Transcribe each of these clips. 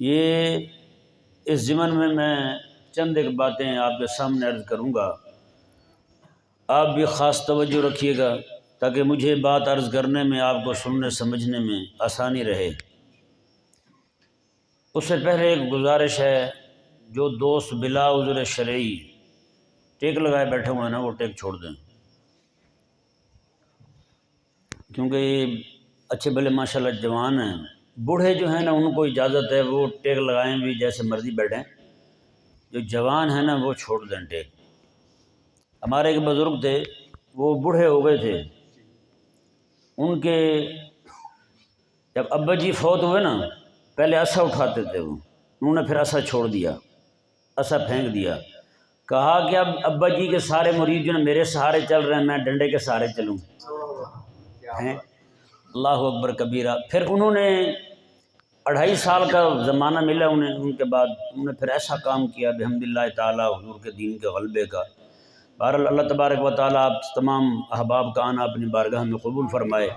یہ اس ضمن میں چند ایک باتیں آپ کے سامنے عرض کروں گا، آپ بھی خاص توجہ رکھیے گا تاکہ مجھے بات عرض کرنے میں آپ کو سننے سمجھنے میں آسانی رہے۔ اس سے پہلے ایک گزارش ہے، جو دوست بلا عذر شرعی ٹیک لگائے بیٹھے ہوئے ہیں نا، وہ ٹیک چھوڑ دیں، کیونکہ یہ اچھے بھلے ماشاءاللہ جوان ہیں۔ بوڑھے جو ہیں نا، ان کو اجازت ہے وہ ٹیک لگائیں بھی، جیسے مرضی بیٹھیں۔ جو جوان ہیں نا، وہ چھوڑ دیں ٹیک۔ ہمارے ایک بزرگ تھے، وہ بوڑھے ہو گئے تھے، ان کے جب ابا جی فوت ہوئے نا، پہلے عصا اٹھاتے تھے وہ، انہوں نے پھر عصا چھوڑ دیا، عصا پھینک دیا، کہا کہ اب ابا جی کے سارے مرید جو نا میرے سہارے چل رہے ہیں، میں ڈنڈے کے سہارے چلوں۔ اللہ اکبر کبیرہ۔ پھر انہوں نے 2.5 سال کا زمانہ ملا انہیں، ان کے بعد انہوں نے پھر ایسا کام کیا بحمداللہ تعالی حضور کے دین کے غلبے کا۔ بہرحال اللہ تبارک و تعالیٰ آپ تمام احباب کا آنا اپنی بارگاہ میں قبول فرمائے۔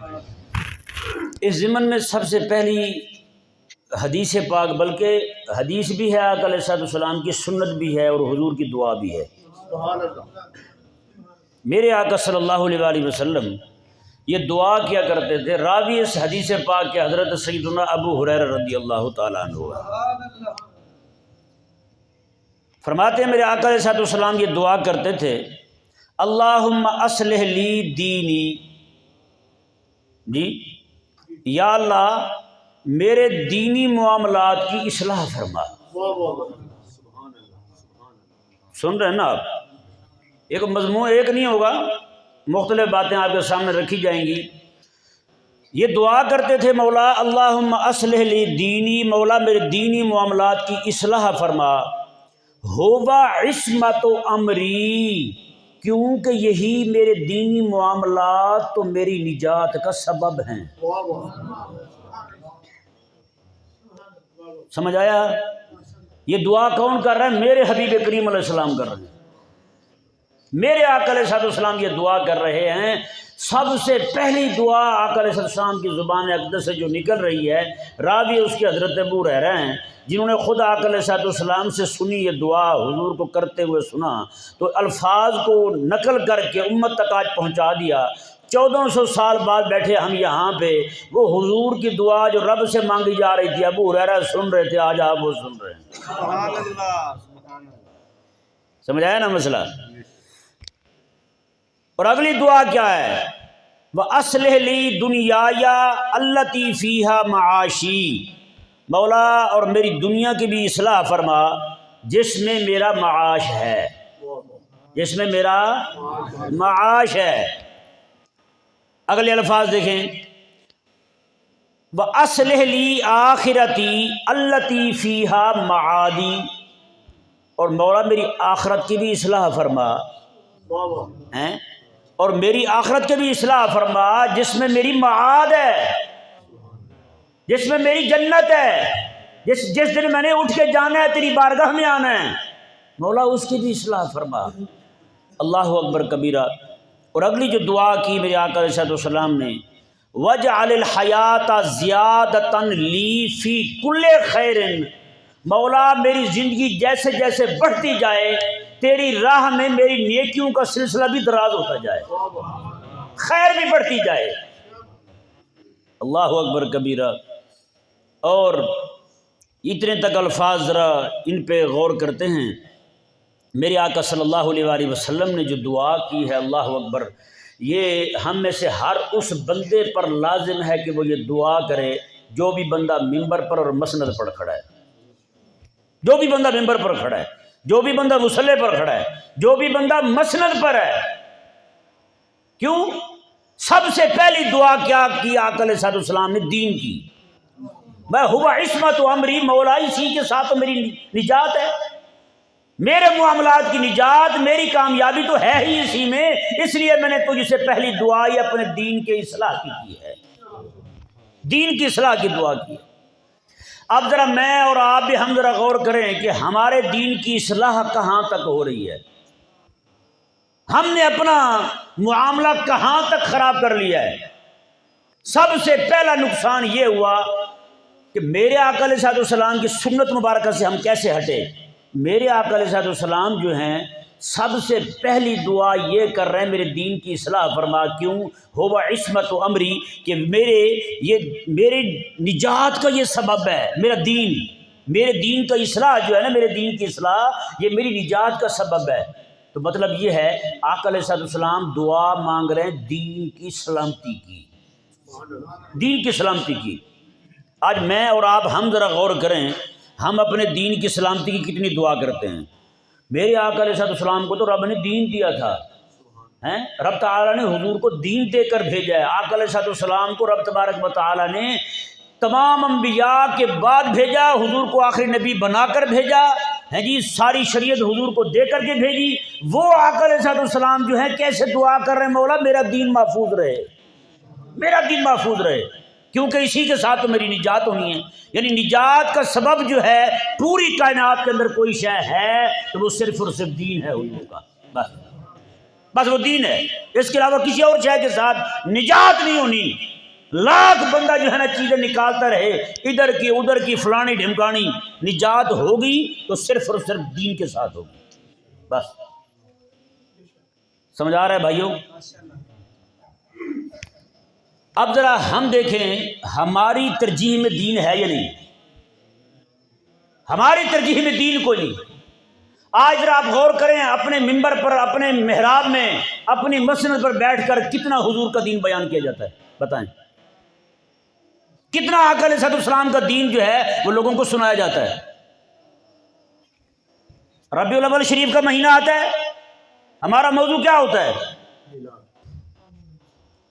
اس ضمن میں سب سے پہلی حدیث پاک، بلکہ حدیث بھی ہے آقا علیہ الصلوۃ والسلام کی، سنت بھی ہے، اور حضور کی دعا بھی ہے۔ میرے آقا صلی اللہ علیہ وآلہ وسلم یہ دعا کیا کرتے تھے۔ راوی اس حدیث پاک کے حضرت سیدنا ابو ہریرہ رضی اللہ تعالیٰ عنہ فرماتے ہیں، میرے آقا علیہ الصلوۃ والسلام یہ دعا کرتے تھے، اللہم اصلح لی دینی، جی یا اللہ میرے دینی معاملات کی اصلاح فرما۔ سن رہے ہیں نا آپ؟ ایک مضمون ایک نہیں ہوگا، مختلف باتیں آپ کے سامنے رکھی جائیں گی۔ یہ دعا کرتے تھے، مولا اللہم اصلح لی دینی، مولا میرے دینی معاملات کی اصلاح فرما، ہوا عصمت امری، کیونکہ یہی میرے دینی معاملات تو میری نجات کا سبب ہیں۔ سمجھ آیا؟ یہ دعا کون کر رہا ہے؟ میرے حبیب کریم علیہ السلام کر رہے ہیں، میرے آقا علیہ السلام یہ دعا کر رہے ہیں۔ سب سے پہلی دعا آقا علیہ السلام کی زبان اقدس سے جو نکل رہی ہے، راوی اس کے حضرت ابو ہریرہ ہیں، جنہوں نے خود آقا علیہ السلام سے سنی یہ دعا، حضور کو کرتے ہوئے سنا، تو الفاظ کو نقل کر کے امت تک آج پہنچا دیا۔ 1400 سال بعد بیٹھے ہم یہاں پہ، وہ حضور کی دعا جو رب سے مانگی جا رہی تھی، ابو ہریرہ سن رہے تھے، آج آپ وہ سن رہے ہیں۔ سبحان اللہ۔ سمجھ آیا نا مسئلہ؟ اور اگلی دعا کیا ہے؟ وَأَصْلِحْ لِي دُنْيَايَ الَّتِي فِيهَا مَعَاشِي، مولا اور میری دنیا کی بھی اصلاح فرما جس میں میرا معاش ہے، جس میں میرا معاش ہے۔ اگلے الفاظ دیکھیں، وَأَصْلِحْ لِي آخِرَتِي الَّتِي فِيهَا مَعَادِي، اور مولا میری آخرت کی بھی اصلاح فرما، اور میری آخرت کے بھی اصلاح فرما جس میں میری معاد ہے، جس میں میری جنت ہے، جس دن میں نے اٹھ کے جانا ہے، تیری بارگاہ میں آنا ہے، مولا اس کی بھی اصلاح فرما۔ اللہ اکبر کبیرہ۔ اور اگلی جو دعا کی میرے آقا علیہ السلام نے، وَجْعَلِ الْحَيَاةَ زِيَادَةً لِّي فِي كُلِّ خَيْرٍ، مولا میری زندگی جیسے جیسے بڑھتی جائے، تیری راہ میں میری نیکیوں کا سلسلہ بھی دراز ہوتا جائے، خیر بھی بڑھتی جائے۔ اللہ اکبر کبیرہ۔ اور اتنے تک الفاظ ذرا ان پہ غور کرتے ہیں۔ میرے آقا صلی اللہ علیہ وآلہ وسلم نے جو دعا کی ہے، اللہ اکبر، یہ ہم میں سے ہر اس بندے پر لازم ہے کہ وہ یہ دعا کرے جو بھی بندہ ممبر پر اور مسند پر کھڑا ہے، جو بھی بندہ ممبر پر کھڑا ہے، جو بھی بندہ مصلی پر کھڑا ہے، جو بھی بندہ مسند پر ہے۔ کیوں؟ سب سے پہلی دعا کیا کی آقا علیہ السلام نے؟ دین کی۔ میں ہوا عصمت و امری، مولا اسی کے ساتھ میری نجات ہے، میرے معاملات کی نجات، میری کامیابی تو ہے ہی اسی میں، اس لیے میں نے تجھ سے پہلی دعا ہی اپنے دین کے اصلاح کی ہے، دین کی اصلاح کی دعا کی ہے۔ اب ذرا میں اور آپ بھی ہم ذرا غور کریں کہ ہمارے دین کی اصلاح کہاں تک ہو رہی ہے، ہم نے اپنا معاملہ کہاں تک خراب کر لیا ہے۔ سب سے پہلا نقصان یہ ہوا کہ میرے آقا علیہ السلام کی سنت مبارکہ سے ہم کیسے ہٹے۔ میرے آقا علیہ السلام جو ہیں سب سے پہلی دعا یہ کر رہے ہیں میرے دین کی اصلاح فرما، کیوں؟ ہو عصمت و امری، کہ میرے نجات کا یہ سبب ہے میرا دین، میرے دین کا اصلاح جو ہے نا، میرے دین کی اصلاح یہ میری نجات کا سبب ہے۔ تو مطلب یہ ہے آقا علیہ السلام دعا مانگ رہے ہیں دین کی سلامتی کی، دین کی سلامتی کی۔ آج میں اور آپ ہم ذرا غور کریں، ہم اپنے دین کی سلامتی کی کتنی دعا کرتے ہیں۔ میرے آقا علیہ السلام کو تو رب نے دین دیا تھا، رب تعالیٰ نے حضور کو دین دے کر بھیجا ہے۔ آقا علیہ السلام کو رب تبارک و تعالیٰ نے تمام انبیاء کے بعد بھیجا، حضور کو آخری نبی بنا کر بھیجا ہے جی، ساری شریعت حضور کو دے کر کے بھیجی۔ وہ آقا علیہ السلام جو ہے کیسے دعا کر رہے ہیں، مولا میرا دین محفوظ رہے، میرا دین محفوظ رہے، کیونکہ اسی کے ساتھ تو میری نجات ہونی ہے۔ یعنی نجات کا سبب جو ہے پوری کائنات کے اندر کوئی شے ہے تو وہ صرف اور صرف دین ہے حضور کا، بس وہ دین ہے، اس کے علاوہ کسی اور شے کے ساتھ نجات نہیں ہونی۔ لاکھ بندہ جو ہے نا چیزیں نکالتا رہے ادھر کی ادھر کی فلانی ڈھمکانی، نجات ہوگی تو صرف اور صرف دین کے ساتھ ہوگی، بس۔ سمجھ آ رہا ہے بھائیوں؟ اب ذرا ہم دیکھیں ہماری ترجیح میں دین ہے یا نہیں۔ ہماری ترجیح میں دین کوئی نہیں۔ آج ذرا آپ غور کریں، اپنے ممبر پر، اپنے محراب میں، اپنی مسجد پر بیٹھ کر کتنا حضور کا دین بیان کیا جاتا ہے، بتائیں کتنا آقا علیہ السلام کا دین جو ہے وہ لوگوں کو سنایا جاتا ہے۔ ربیع الاول شریف کا مہینہ آتا ہے، ہمارا موضوع کیا ہوتا ہے؟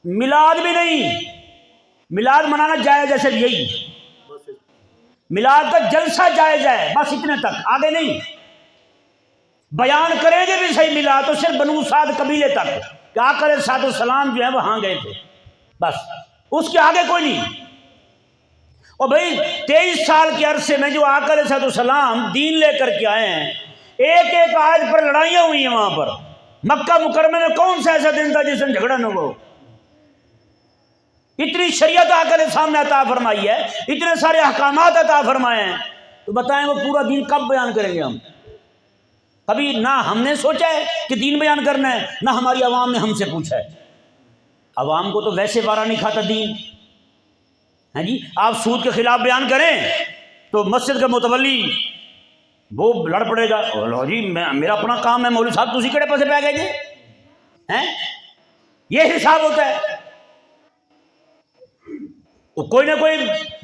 میلاد بھی نہیں، میلاد منانا جائز ہے، صرف یہی میلاد کا جلسہ جائز ہے، بس اتنے تک، آگے نہیں۔ بیان کریں گے بھی صحیح میلاد تو صرف بنو سعد قبیلے تک کہ آقا علیہ السلام جو ہے وہاں گئے تھے، بس اس کے آگے کوئی نہیں۔ اور بھائی 23 سال کے عرصے میں جو آقا علیہ السلام دین لے کر کے آئے ہیں، ایک ایک آیت پر لڑائیاں ہوئی ہیں وہاں پر۔ مکہ مکرمہ میں کون سا ایسا دن تھا جس دن جھگڑا نہ ہو؟ اتنی شریعت آقا علیہ السلام نے عطا فرمائی ہے، اتنے سارے احکامات عطا فرمائے ہیں، تو بتائیں وہ پورا دین کب بیان کریں گے ہم؟ کبھی نہ ہم نے سوچا ہے کہ دین بیان کرنا ہے، نہ ہماری عوام نے ہم سے پوچھا ہے۔ عوام کو تو ویسے وارا نہیں کھاتا دین، ہیں جی۔ آپ سود کے خلاف بیان کریں تو مسجد کا متولی وہ لڑ پڑے گا، لو جی میرا اپنا کام ہے، مولوی صاحب تسی کڑے پاسے پہ گئے جی، ہیں یہ حساب ہوتا ہے۔ کوئی نہ کوئی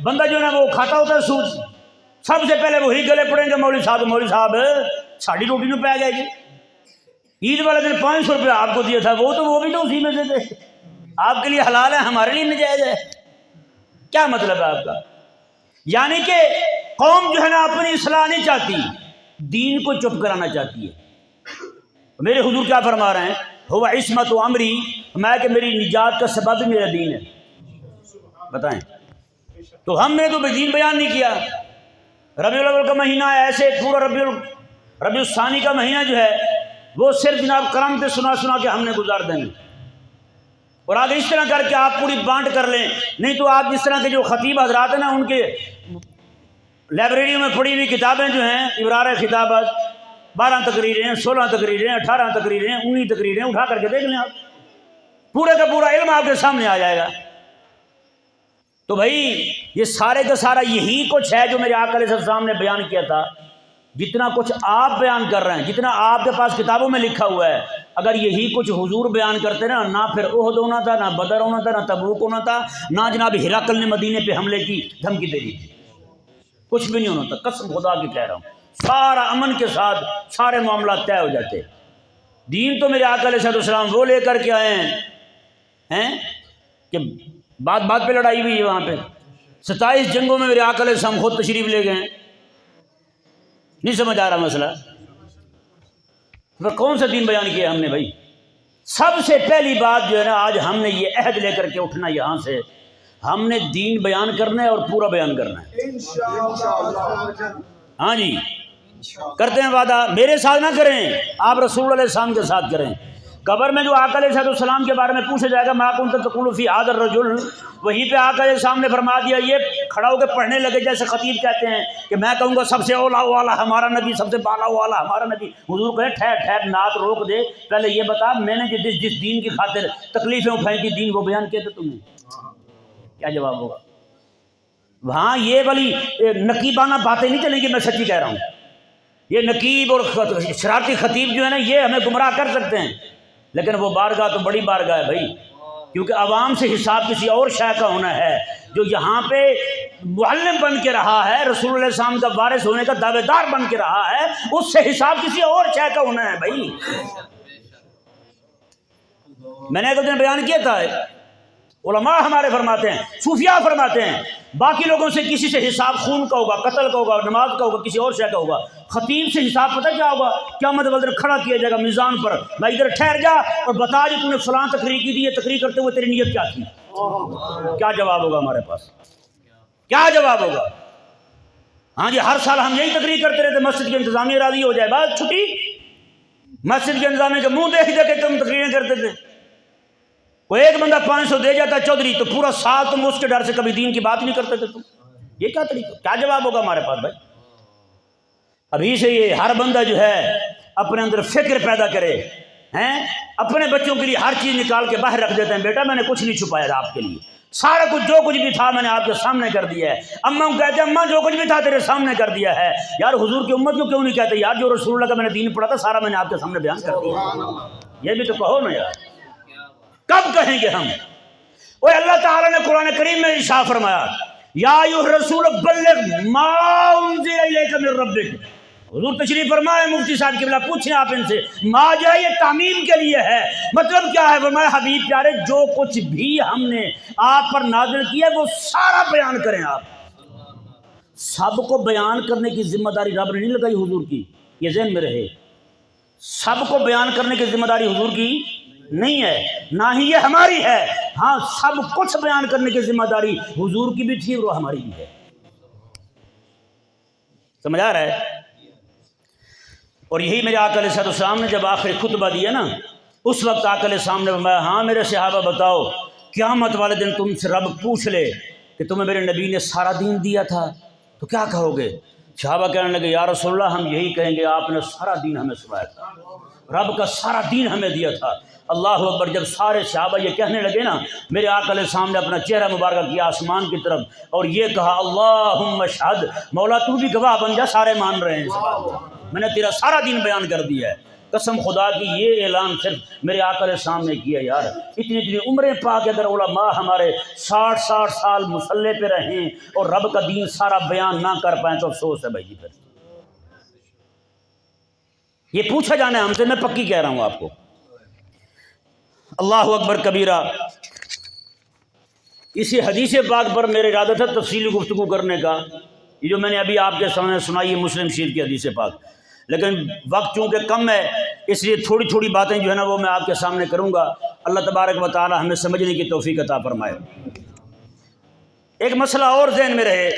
بندہ جو ہے نا وہ کھاتا ہوتا ہے سود، سب سے پہلے وہی گلے پڑیں گے، مولوی صاحب ساڑی روٹی میں پہ گئے جی، عید والے دن 500 روپیہ آپ کو دیا تھا، وہ بھی تو اسی میں سے تھے، آپ کے لیے حلال ہے، ہمارے لیے ناجائز ہے۔ کیا مطلب ہے آپ کا؟ یعنی کہ قوم جو ہے نا اپنی اصلاح نہیں چاہتی، دین کو چپ کرانا چاہتی ہے۔ میرے حضور کیا فرما رہے ہیں؟ ہو عصمت و امری، میں کہ میری نجات کا سبب بھی میرا دین ہے، بتائیں۔ تو ہم نے تو دین بیان نہیں کیا۔ ربیع الاول کا مہینہ ہے، ایسے پورا ربیع الثانی کا مہینہ جو ہے وہ صرف جناب کرم پہ سنا کے ہم نے گزار دیں گے، اور آگے اس طرح کر کے آپ پوری بانٹ کر لیں، نہیں تو آپ جس طرح کے جو خطیب حضرات ہیں نا، ان کے لائبریریوں میں پڑھی ہوئی کتابیں جو ہیں، ابرار خطابت 12 تقریریں، 16 تقریریں، 18 تقریریں، 19 تقریریں، اٹھا کر کے دیکھ لیں آپ، پورے کا پورا علم آپ کے سامنے آ جائے گا۔ تو بھائی یہ سارے کا سارا یہی کچھ ہے جو میرے آقا علیہ السلام نے بیان کیا تھا۔ جتنا کچھ آپ بیان کر رہے ہیں، جتنا آپ کے پاس کتابوں میں لکھا ہوا ہے، اگر یہی کچھ حضور بیان کرتے نا، نہ پھر احد ہونا تھا، نہ بدر ہونا تھا، نہ تبوک ہونا تھا، نہ جناب ہرقل نے مدینے پہ حملے کی دھمکی دے دی تھی، کچھ بھی نہیں ہونا تھا، قسم خدا کی کہہ رہا ہوں۔ سارا امن کے ساتھ سارے معاملات طے ہو جاتے۔ دین تو میرے آقا علیہ السلام وہ لے کر کے آئے ہیں کہ بات پہ لڑائی ہوئی ہے وہاں پہ، 27 جنگوں میں میرے آقا علیہ السلام خود تشریف لے گئے ہیں۔ نہیں سمجھ آ رہا مسئلہ؟ پھر کون سا دین بیان کیا ہم نے بھائی؟ سب سے پہلی بات جو ہے نا، آج ہم نے یہ عہد لے کر کے اٹھنا یہاں سے، ہم نے دین بیان کرنا ہے اور پورا بیان کرنا ہے۔ ہاں جی، کرتے ہیں وعدہ، میرے ساتھ نہ کریں، آپ رسول اللہ علیہ السلام کے ساتھ کریں۔ قبر میں جو آقا علیہ السلام کے بارے میں پوچھا جائے گا ما کنت تقول فی ھذا الرجل، وہیں پہ آقا علیہ السلام نے فرما دیا، یہ کھڑا ہو کے پڑھنے لگے جیسے خطیب کہتے ہیں کہ میں کہوں گا سب سے اولا والا ہمارا نبی، سب سے بالا والا ہمارا نبی۔ حضور کہے ٹھہر ٹھہر، نعت روک دے، پہلے یہ بتا میں نے جس دین کی خاطر تکلیفیں اٹھائی تھی دین وہ بیان کیے تھے تم نے، کیا جواب ہوگا؟ وہاں یہ والی نقیبانہ باتیں نہیں چلیں گی، میں سچی کہہ رہا ہوں۔ یہ نقیب اور شرارتی خطیب جو ہے نا، یہ ہمیں گمراہ کر سکتے ہیں، لیکن وہ بارگاہ تو بڑی بارگاہ ہے بھائی، کیونکہ عوام سے حساب کسی اور شے کا ہونا ہے۔ جو یہاں پہ معلم بن کے رہا ہے، رسول اللہ صلی اللہ علیہ وسلم کا وارث ہونے کا دعوے دار بن کے رہا ہے، اس سے حساب کسی اور شے کا ہونا ہے بھائی۔ میں نے ایک دن بیان کیا تھا، علماء ہمارے فرماتے ہیں، صوفیاء فرماتے ہیں، باقی لوگوں سے کسی سے حساب خون کا ہوگا، قتل کا ہوگا، نماز کا ہوگا، کسی اور شے کا ہوگا۔ خطیب سے حساب پتہ کیا ہوگا؟ قیامت والے دن کھڑا کیا جائے گا میزان پر، میں ادھر ٹھہر جا اور بتا جو تم نے فلاں تقریر کی تھی، یہ تقریر کرتے ہوئے تیری نیت کیا تھی؟ کیا جواب ہوگا ہمارے پاس؟ کیا جواب ہوگا؟ ہاں جی، ہر سال ہم یہی تقریر کرتے رہتے، مسجد کی انتظامیہ راضی ہو جائے، بس چھٹی۔ مسجد کے انتظامیہ کا منہ دیکھ دے کے تم تقریریں کرتے تھے۔ کوئی ایک بندہ 500 دے جاتا چودھری، تو پورا سال تم اس کے ڈر سے کبھی دین کی بات نہیں کرتے تھے تم۔ یہ کیا طریقہ، کیا جواب ہوگا ہمارے پاس بھائی؟ ابھی سے یہ ہر بندہ جو ہے اپنے اندر فکر پیدا کرے، اپنے بچوں کے لیے ہر چیز نکال کے باہر رکھ دیتے ہیں، بیٹا میں نے کچھ نہیں چھپایا تھا آپ کے لیے، سارا کچھ جو کچھ بھی تھا میں نے آپ کے سامنے کر دیا ہے۔ اماں کو کہتے ہیں اماں جو کچھ بھی تھا تیرے سامنے کر دیا ہے۔ یار حضور کی امت کو کیوں نہیں کہتے یار جو رسول اللہ کا میں نے دین پڑھا تھا سارا میں نے آپ کے سامنے بیان کر دیا؟ یہ بھی تو کہو نا یار، کب کہیں گے ہم؟ وہ اللہ تعالیٰ نے قرآن کریم میں ارشاد فرمایا یا ایھا الرسول بلغ ما انزل الیک من ربک۔ حضور تشریف فرمائے، مفتی صاحب قبلہ پوچھیں آپ ان سے، ما جو ہے یہ تعمیم کے لیے ہے، مطلب کیا ہے؟ فرمایا حبیب پیارے جو کچھ بھی ہم نے آپ پر نازل کیا وہ سارا بیان کریں۔ آپ سب کو بیان کرنے کی ذمہ داری رب نے نہیں لگائی حضور کی، یہ ذہن میں رہے۔ سب کو بیان کرنے کی ذمہ داری حضور کی نہیں ہے، نہ ہی یہ ہماری ہے۔ ہاں سب کچھ بیان کرنے کی ذمہ داری حضور کی بھی تھی اور وہ ہماری بھی ہے۔ سمجھ آ رہا ہے؟ اور یہی میرے آقا علیہ السلام نے جب آخری خطبہ دیا نا، اس وقت آقا علیہ السلام نے فرمایا ہاں میرے صحابہ بتاؤ، قیامت والے دن تم سے رب پوچھ لے کہ تمہیں میرے نبی نے سارا دین دیا تھا تو کیا کہو گے؟ صحابہ کہنے لگے یا رسول اللہ ہم یہی کہیں گے آپ نے سارا دین ہمیں سنایا تھا، رب کا سارا دین ہمیں دیا تھا۔ اللہ اکبر۔ جب سارے صحابہ یہ کہنے لگے نا، میرے آقا علیہ السلام نے اپنا چہرہ مبارکہ کیا آسمان کی طرف اور یہ کہا اللہم اشہد، مولا تو بھی گواہ بن جا، سارے مان رہے ہیں، میں نے تیرا سارا دین بیان کر دیا ہے۔ قسم خدا کی یہ اعلان صرف میرے آقا علیہ السلام نے کیا یار۔ اتنی عمریں پا کے اگر علماء ہمارے 60 سال مصلے پہ رہیں اور رب کا دین سارا بیان نہ کر پائیں تو افسوس ہے بھائی جی۔ پھر یہ پوچھا جانا ہے ہم سے، میں پکی کہہ رہا ہوں آپ کو۔ اللہ اکبر کبیرہ۔ اسی حدیث پاک پر میرے ارادہ تھا تفصیلی گفتگو کرنے کا، یہ جو میں نے ابھی آپ کے سامنے سنائی ہے مسلم شریف کی حدیث پاک، لیکن وقت چونکہ کم ہے اس لیے تھوڑی تھوڑی باتیں جو ہے نا وہ میں آپ کے سامنے کروں گا۔ اللہ تبارک و تعالی ہمیں سمجھنے کی توفیق عطا فرمائے۔ ایک مسئلہ اور ذہن میں رہے،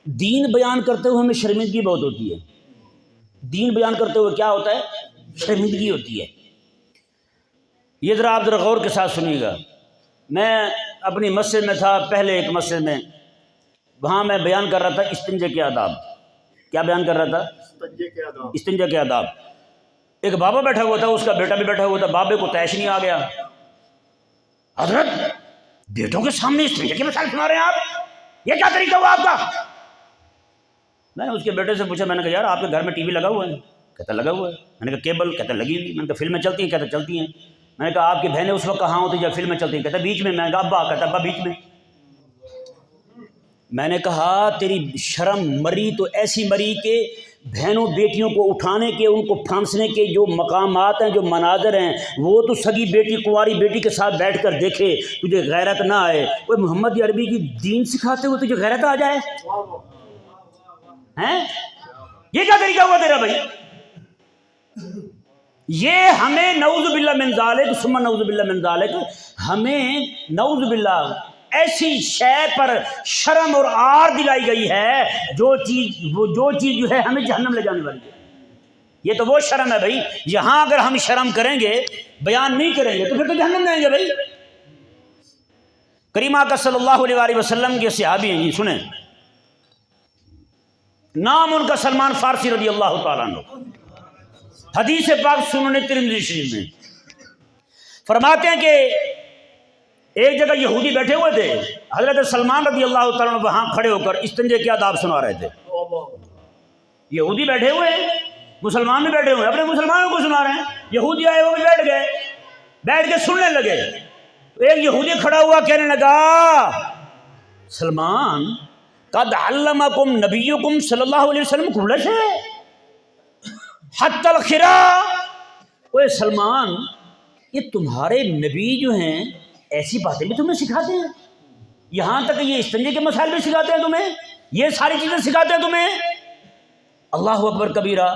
دین بیان کرتے ہوئے ہمیں شرمندگی بہت ہوتی ہے۔ دین بیان کرتے ہوئے کیا ہوتا ہے؟ شرمندگی ہوتی ہے۔ یہ ذرا آپ ذرا غور کے ساتھ سنیے گا۔ میں اپنی مسجد میں تھا، پہلے ایک مسجد میں، وہاں میں بیان کر رہا تھا استنجے کے آداب۔ کیا بیان کر رہا تھا؟ استنجے کے آداب۔ ایک بابا بیٹھا ہوا تھا، اس کا بیٹا بھی بیٹھا ہوا تھا، بابے کو تیش نہیں آ گیا۔ حضرت بیٹوں کے سامنے استنجے کی مثال سنا رہے ہیں آپ، یہ کیا طریقہ ہوا آپ کا؟ میں نے اس کے بیٹے سے پوچھا، میں نے کہا یار آپ کے گھر میں ٹی وی لگا ہوا ہے؟ کہتا لگا ہوا ہے۔ میں نے کہا کیبل؟ کہتا لگی ہوئی۔ میں نے کہا فلمیں چلتی ہیں؟ کہتا چلتی ہیں۔ میں نے کہا آپ کی بہنیں اس وقت کہاں ہوتی جب فلمیں چلتی ہیں؟ کہتا بیچ میں۔ میں نے کہا ابا؟ کہتا ابا بیچ میں۔ میں نے کہا تیری شرم مری تو ایسی مری کہ بہنوں بیٹیوں کو اٹھانے کے، ان کو پھانسنے کے جو مقامات ہیں، جو مناظر ہیں، وہ تو سگی بیٹی کنواری بیٹی کے ساتھ بیٹھ کر دیکھے، تجھے غیرت نہ آئے؟ وہ محمد عربی کی دین سکھاتے ہوئے تجھے غیرت آ جائے ہیں؟ یہ کیا طریقہ ہوا تیرا بھائی؟ یہ ہمیں نعوذ باللہ من ذالک ثم نعوذ باللہ من ذالک، ہمیں نعوذ باللہ ایسی شے پر شرم اور عار دلائی گئی ہے جو چیز جو ہے ہمیں جہنم لے جانے والی ہے۔ یہ تو وہ شرم ہے بھائی، یہاں اگر ہم شرم کریں گے، بیان نہیں کریں گے تو پھر تو جہنم جائیں گے بھائی۔ کریم آقا صلی اللہ علیہ وسلم کے صحابی ہیں جی، سنیں، نام ان کا سلمان فارسی رضی اللہ تعالیٰ عنہ، حدیث پاک سنن ترمذی شریف میں فرماتے ہیں کہ ایک جگہ یہودی بیٹھے ہوئے تھے، حضرت سلمان رضی اللہ تعالیٰ عنہ وہاں کھڑے ہو کر استنجے کے آداب سنا رہے تھے۔ یہودی بیٹھے ہوئے ہیں، مسلمان بھی بیٹھے ہوئے ہیں، اپنے مسلمانوں کو سنا رہے ہیں، یہودی آئے وہ بھی بیٹھ کے سننے لگے۔ ایک یہودی کھڑا ہوا کہنے لگا، سلمان قد علمکم نبیکم صلی اللہ علیہ وسلم کل شیء حتی الخرا۔ اوے سلمان، یہ تمہارے نبی جو ہیں ایسی باتیں بھی تمہیں سکھاتے ہیں، یہاں تک یہ استنجے کے مسائل بھی سکھاتے ہیں تمہیں، یہ ساری چیزیں سکھاتے ہیں تمہیں۔ اللہ اکبر کبیرہ۔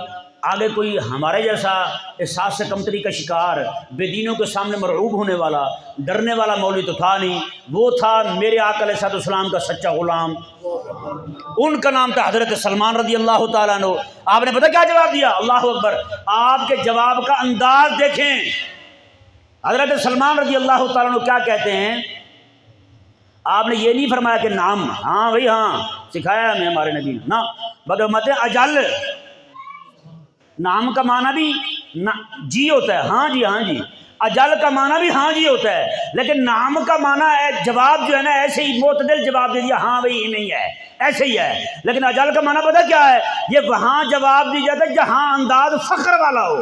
آگے کوئی ہمارے جیسا احساس سے کمتری کا شکار، بے دینوں کے سامنے مرعوب ہونے والا، ڈرنے والا مولوی تو تھا نہیں، وہ تھا میرے آقا علیہ السلام کا سچا غلام، ان کا نام تھا حضرت سلمان رضی اللہ تعالیٰ عنہ۔ آپ نے پتہ کیا جواب دیا؟ اللہ اکبر، آپ کے جواب کا انداز دیکھیں۔ حضرت سلمان رضی اللہ تعالیٰ عنہ کیا کہتے ہیں؟ آپ نے یہ نہیں فرمایا کہ نام، ہاں بھائی ہاں سکھایا ہمیں ہمارے نبی نے، نا بلکہ مت اجل، نام کا معنی بھی جی ہوتا ہے، ہاں جی ہاں جی، اجل کا معنی بھی ہاں جی ہوتا ہے، لیکن نام کا معنی ہے جواب جو ہے نا ایسے ہی معتدل جواب دے دیا، ہاں بھائی نہیں ہے ایسے ہی ہے، لیکن اجل کا معنی پتہ کیا ہے؟ یہ وہاں جواب دی جاتا ہے جہاں انداز فخر والا ہو،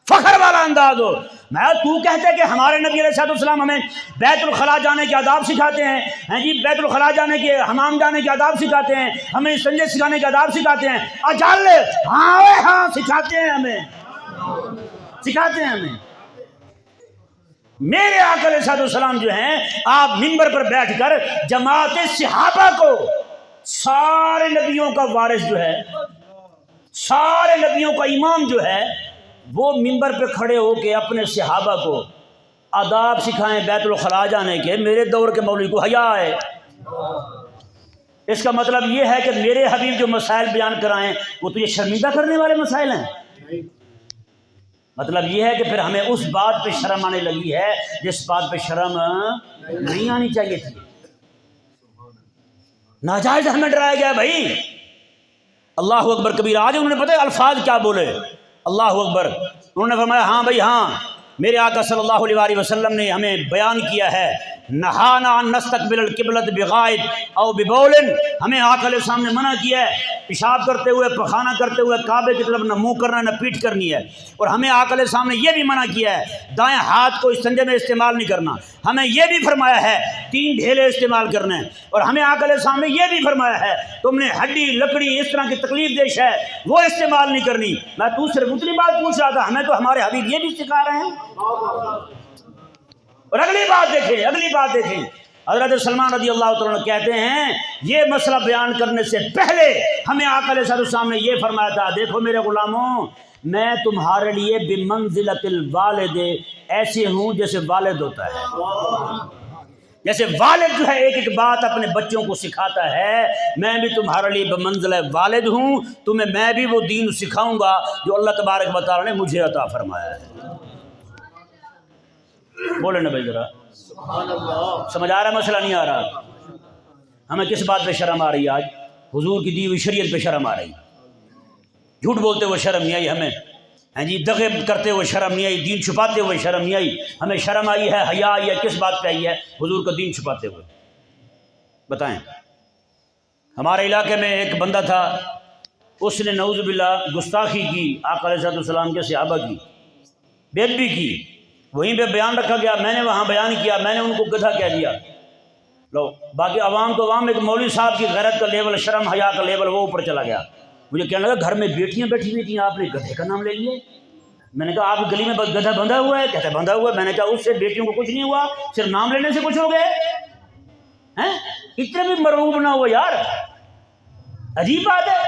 فخر والا انداز ہو۔ میں تو کہتے کہ ہمارے نبی علیہ السلام ہمیں بیت الخلاء جانے کے آداب سکھاتے ہیں، جی بیت الخلاء جانے کے، حمام جانے کے آداب سکھاتے ہیں، ہمیں استنجے سکھانے کے آداب سکھاتے ہیں، اجل ہاں ہاں سکھاتے ہیں ہمیں، سکھاتے ہیں ہمیں۔ میرے آقا علیہ السلام جو ہیں، آپ منبر پر بیٹھ کر جماعت صحابہ کو، سارے نبیوں کا وارث جو ہے، سارے نبیوں کا امام جو ہے، وہ منبر پہ کھڑے ہو کے اپنے صحابہ کو آداب سکھائیں بیت الخلاء جانے کے۔ میرے دور کے مولوی کو حیا ہے۔ اس کا مطلب یہ ہے کہ میرے حبیب جو مسائل بیان کرائیں وہ تو یہ شرمندہ کرنے والے مسائل ہیں۔ مطلب یہ ہے کہ پھر ہمیں اس بات پہ شرم آنے لگی ہے جس بات پہ شرم نہیں آنی چاہیے تھی۔ ناجائز ہمیں ڈرایا گیا بھائی۔ اللہ اکبر کبیر۔ آج انہوں نے پتہ ہے الفاظ کیا بولے؟ اللہ اکبر، انہوں نے فرمایا ہاں بھائی ہاں، میرے آقا صلی اللہ علیہ وسلم نے ہمیں بیان کیا ہے، نہانا ان نستقبل القبلۃ بغائط او ببول، ہمیں آقا علیہ السلام نے منع کیا ہے پیشاب کرتے ہوئے، پخانہ کرتے ہوئے کعبے کی طرف نہ منہ کرنا نہ پیٹھ کرنی ہے، اور ہمیں آقا علیہ السلام نے یہ بھی منع کیا ہے دائیں ہاتھ کو استنجے میں استعمال نہیں کرنا، ہمیں یہ بھی فرمایا ہے 3 ڈھیلے استعمال کرنے ہیں، اور ہمیں آقا علیہ السلام نے یہ بھی فرمایا ہے تم نے ہڈی لکڑی اس طرح کی تکلیف دیش ہے وہ استعمال نہیں کرنی۔ میں تو صرف اتنی بات پوچھ رہا تھا، ہمیں تو ہمارے حبیب یہ بھی سکھا رہے ہیں۔ اور اگلی بات دیکھیں، حضرت سلمان رضی اللہ تعالیٰ عنہ کہتے ہیں یہ مسئلہ بیان کرنے سے پہلے ہمیں آقا علیہ السلام نے یہ فرمایا تھا، دیکھو میرے غلاموں، میں تمہارے لیے بمنزلۃ الوالد ایسے ہوں جیسے والد ہوتا ہے، جیسے والد جو ہے ایک ایک بات اپنے بچوں کو سکھاتا ہے، میں بھی تمہارے لیے بمنزلہ والد ہوں، تمہیں میں بھی وہ دین سکھاؤں گا جو اللہ تبارک و تعالیٰ نے مجھے عطا فرمایا ہے۔ بولے نا بھائی ذرا، سمجھ آ رہا مسئلہ نہیں آ رہا؟ ہمیں کس بات پہ شرم آ رہی ہے آج؟ حضور کی دی ہوئی شریعت پہ شرم آ رہی، جھوٹ بولتے ہوئے شرم نہیں آئی ہمیں، ہاں جی دغے کرتے ہوئے شرم نہیں آئی، دین چھپاتے ہوئے شرم نہیں آئی، ہمیں شرم آئی ہے، حیا آئی ہے، کس بات پہ آئی ہے؟ حضور کا دین چھپاتے ہوئے۔ بتائیں، ہمارے علاقے میں ایک بندہ تھا، اس نے نعوذ باللہ گستاخی کی آقا علیہ السلام کے صحابہ کی، بے ادبی کی، وہیں پہ بیان رکھا گیا، میں نے وہاں بیان کیا، میں نے ان کو گدھا کہہ دیا۔ لو باقی عوام تو عوام، ایک مولوی صاحب کی غیرت کا لیول، شرم حیا کا لیول وہ اوپر چلا گیا۔ مجھے کہنے لگا گھر میں بیٹیاں بیٹھی ہوئی تھیں، آپ نے گدھے کا نام لے لیا۔ میں نے کہا آپ گلی میں گدھا بندھا ہوا ہے؟ کہتے بندھا ہوا ہے۔ میں نے کہا اس سے بیٹیوں کو کچھ نہیں ہوا، صرف نام لینے سے کچھ ہو گئے ہیں؟ اتنے بھی مرعوب نہ ہو یار، عجیب بات ہے،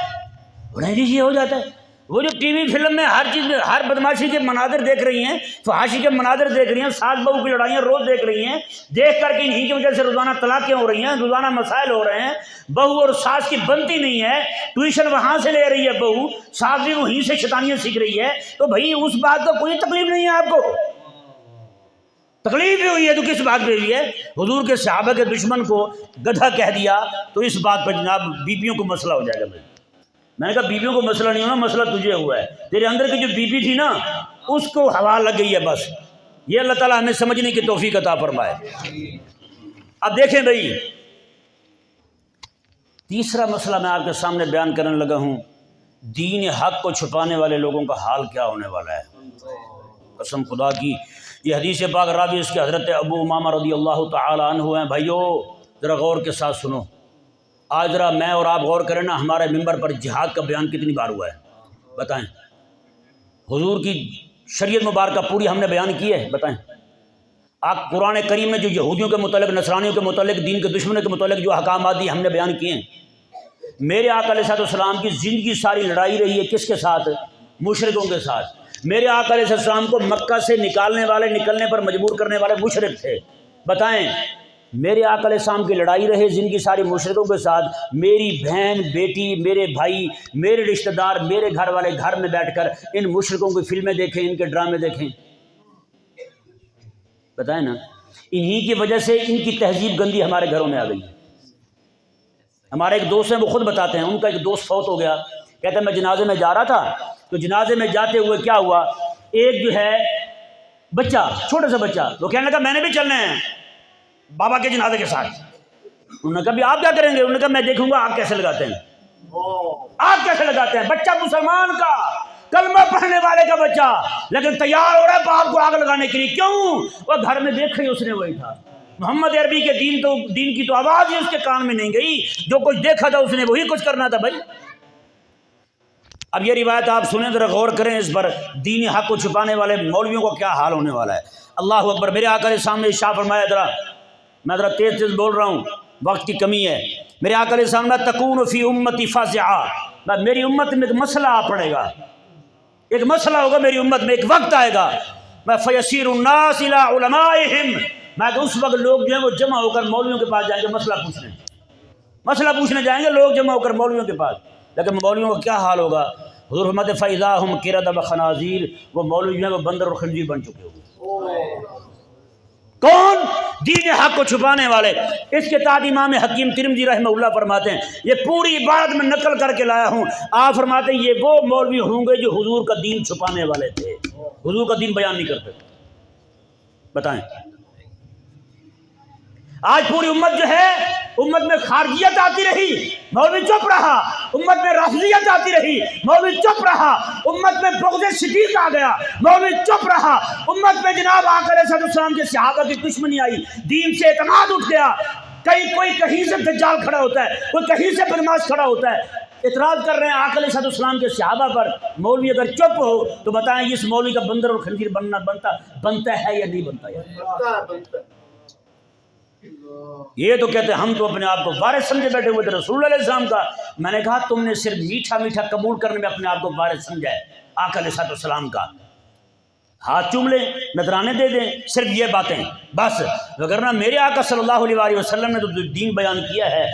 انہیں بھی یہ ہو جاتا ہے۔ وہ جو ٹی وی فلم میں ہر چیز میں ہر بدماشی کے مناظر دیکھ رہی ہیں، فحاشی کے مناظر دیکھ رہی ہیں، ساس بہو کی لڑائیاں روز دیکھ رہی ہیں، دیکھ کر کے انہی کی وجہ سے روزانہ طلاقیں ہو رہی ہیں، روزانہ مسائل ہو رہے ہیں، بہو اور ساس کی بنتی نہیں ہے، ٹیوشن وہاں سے لے رہی ہے بہو، ساس بھی وہیں سے شیطانیاں سیکھ رہی ہے، تو بھائی اس بات کا کوئی تکلیف نہیں ہے آپ کو؟ تکلیف بھی ہوئی ہے تو کس بات پہ ہوئی ہے؟ حضور کے صحابہ کے دشمن کو گدھا کہہ دیا تو اس بات پر جناب بیبیوں کو مسئلہ ہو جائے گا۔ میں نے کہا بیبیوں کو مسئلہ نہیں ہونا، مسئلہ تجھے ہوا ہے، تیرے اندر کی جو بیوی تھی نا اس کو ہوا لگ گئی ہے بس۔ یہ اللہ تعالیٰ ہمیں سمجھنے کی توفیق عطا فرمائے۔ اب دیکھیں بھائی، تیسرا مسئلہ میں آپ کے سامنے بیان کرنے لگا ہوں، دین حق کو چھپانے والے لوگوں کا حال کیا ہونے والا ہے۔ قسم خدا کی یہ حدیث پاک راوی اس کے حضرت ابو امامہ رضی اللہ تعالی عنہ ہیں۔ بھائیو ذرا غور کے ساتھ سنو، آج ذرا میں اور آپ غور کریں نا، ہمارے ممبر پر جہاد کا بیان کتنی بار ہوا ہے بتائیں؟ حضور کی شریعت مبارکہ پوری ہم نے بیان کی ہے بتائیں؟ آپ قرآن کریم میں جو یہودیوں کے متعلق، نصرانیوں کے متعلق، دین کے دشمنوں کے متعلق جو احکامات دی ہم نے بیان کیے ہیں۔ میرے آقا علیہ السلام کی زندگی ساری لڑائی رہی ہے کس کے ساتھ؟ مشرکوں کے ساتھ۔ میرے آقا علیہ السلام کو مکہ سے نکلنے پر مجبور کرنے والے مشرک تھے۔ بتائیں میرے آقا علیہ السلام کی لڑائی رہے زندگی ساری مشرکوں کے ساتھ، میری بہن، بیٹی، میرے بھائی، میرے رشتہ دار، میرے گھر والے گھر میں بیٹھ کر ان مشرکوں کی فلمیں دیکھیں، ان کے ڈرامے دیکھیں، بتائیں نا، انہی کی وجہ سے ان کی تہذیب گندی ہمارے گھروں میں آ گئی ہے۔ ہمارے ایک دوست ہیں، وہ خود بتاتے ہیں، ان کا ایک دوست فوت ہو گیا، کہتے ہیں میں جنازے میں جا رہا تھا تو جنازے میں جاتے ہوئے کیا ہوا، ایک جو ہے بچہ، چھوٹا سا بچہ، وہ کہنے لگا میں نے بھی چلنا ہے بابا کے جنازے کے ساتھ۔ انہوں نے کہا بھی آپ کیا کریں گے؟ انہوں نے کہا میں دیکھوں گا آگ کیسے لگاتے ہیں، آگ کیسے لگاتے ہیں۔ بچہ مسلمان کا، کلمہ پڑھنے والے کا بچہ، لیکن تیار ہو رہا ہے باپ کو آگ لگانے کے لیے۔ کیوں؟ وہ گھر میں دیکھا ہی اس نے وہی تھا، محمد عربی کے دین کی تو آواز ہی اس کے کان میں نہیں گئی، جو کچھ دیکھا تھا اس نے وہی کچھ کرنا تھا بھائی۔ اب یہ روایت آپ سنیں، ذرا غور کریں اس پر، دین حق کو چھپانے والے مولویوں کو کیا حال ہونے والا ہے۔ اللہ اکبر۔ میرے آقا کے سامنے ارشاد فرمایا، میں ذرا تیز بول رہا ہوں، وقت کی کمی ہے۔ میرے آقا علیہ السلام تکون فی امتی فاضعہ، میری امت میں ایک مسئلہ آ پڑے گا، ایک مسئلہ ہوگا میری امت میں، ایک وقت آئے گا، میں فیسیر الناس الی علمائہم، میں کہ اس وقت لوگ جو ہیں وہ جمع ہو کر مولویوں کے پاس جائیں گے، مسئلہ پوچھنے جائیں گے لوگ جمع ہو کر مولویوں کے پاس۔ لیکن مولویوں کا کیا حال ہوگا؟ حضور فرماتے فاذا ہم قردۃ وخنازیر، وہ مولوی جو ہیں وہ بندر اور خنزیر بن چکے ہوں گے۔ کون؟ دین حق کو چھپانے والے۔ اس کے تحت امام حکیم ترمذی رحمہ اللہ فرماتے ہیں، یہ پوری عبارت میں نقل کر کے لایا ہوں، آپ فرماتے ہیں یہ وہ مولوی ہوں گے جو حضور کا دین چھپانے والے تھے، حضور کا دین بیان نہیں کرتے۔ بتائیں آج پوری امت جو ہے، امت میں خارجیت آتی رہی، مولوی چپ رہا، امت میں رافضیت آتی رہی، مولوی چپ رہا، امت میں بغض صدیق آ گیا، مولوی چپ رہا، امت میں جناب آقا علیہ السلام کے صحابہ کی دشمنی آئی، دین سے اعتماد اٹھ گیا، کوئی کہیں سے دجال کھڑا ہوتا ہے، کوئی کہیں سے بدماش کھڑا ہوتا ہے، اعتراض کر رہے ہیں آقا علیہ السلام کے صحابہ پر۔ مولوی اگر چپ ہو تو بتائیں اس مولوی کا بندر اور خنزیر بنتا ہے یا نہیں بنتا ہے؟ یہ تو کہتے ہیں ہم تو اپنے آپ کو وارث سمجھے بیٹھے ہوئے تھے رسول اللہ علیہ السلام کا۔ میں نے کہا تم نے صرف میٹھا میٹھا قبول کرنے میں اپنے آپ کو وارث سمجھا ہے آقا علیہ السلام کا، ہاتھ چوم لیں، نذرانے دے دیں، صرف یہ باتیں بس، وگرنہ میرے آقا صلی اللہ علیہ وسلم نے تو دین بیان کیا ہے۔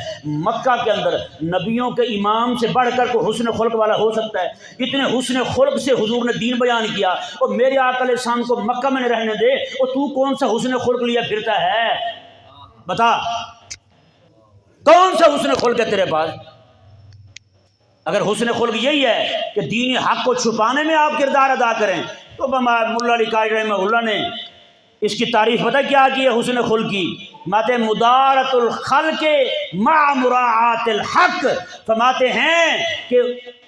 مکہ کے اندر نبیوں کے امام سے بڑھ کر کوئی حسن خلق والا ہو سکتا ہے؟ اتنے حسن خلق سے حضور نے دین بیان کیا، اور میرے آقا علیہ السلام کو مکہ میں نہ رہنے دے، اور تو کون سا حسن خلق لیا پھرتا ہے؟ بتا کون سا حسن خلق ہے تیرے پاس؟ اگر حسن خلق یہی ہے کہ دین حق کو چھپانے میں آپ کردار ادا کریں تو ملا علی قاری رحمہ اللہ نے اس کی تعریف پتہ کیا کی ہے حسن خلق کی؟ ماتے مدارت الخلق مع مراعات الحق، فرماتے ہیں کہ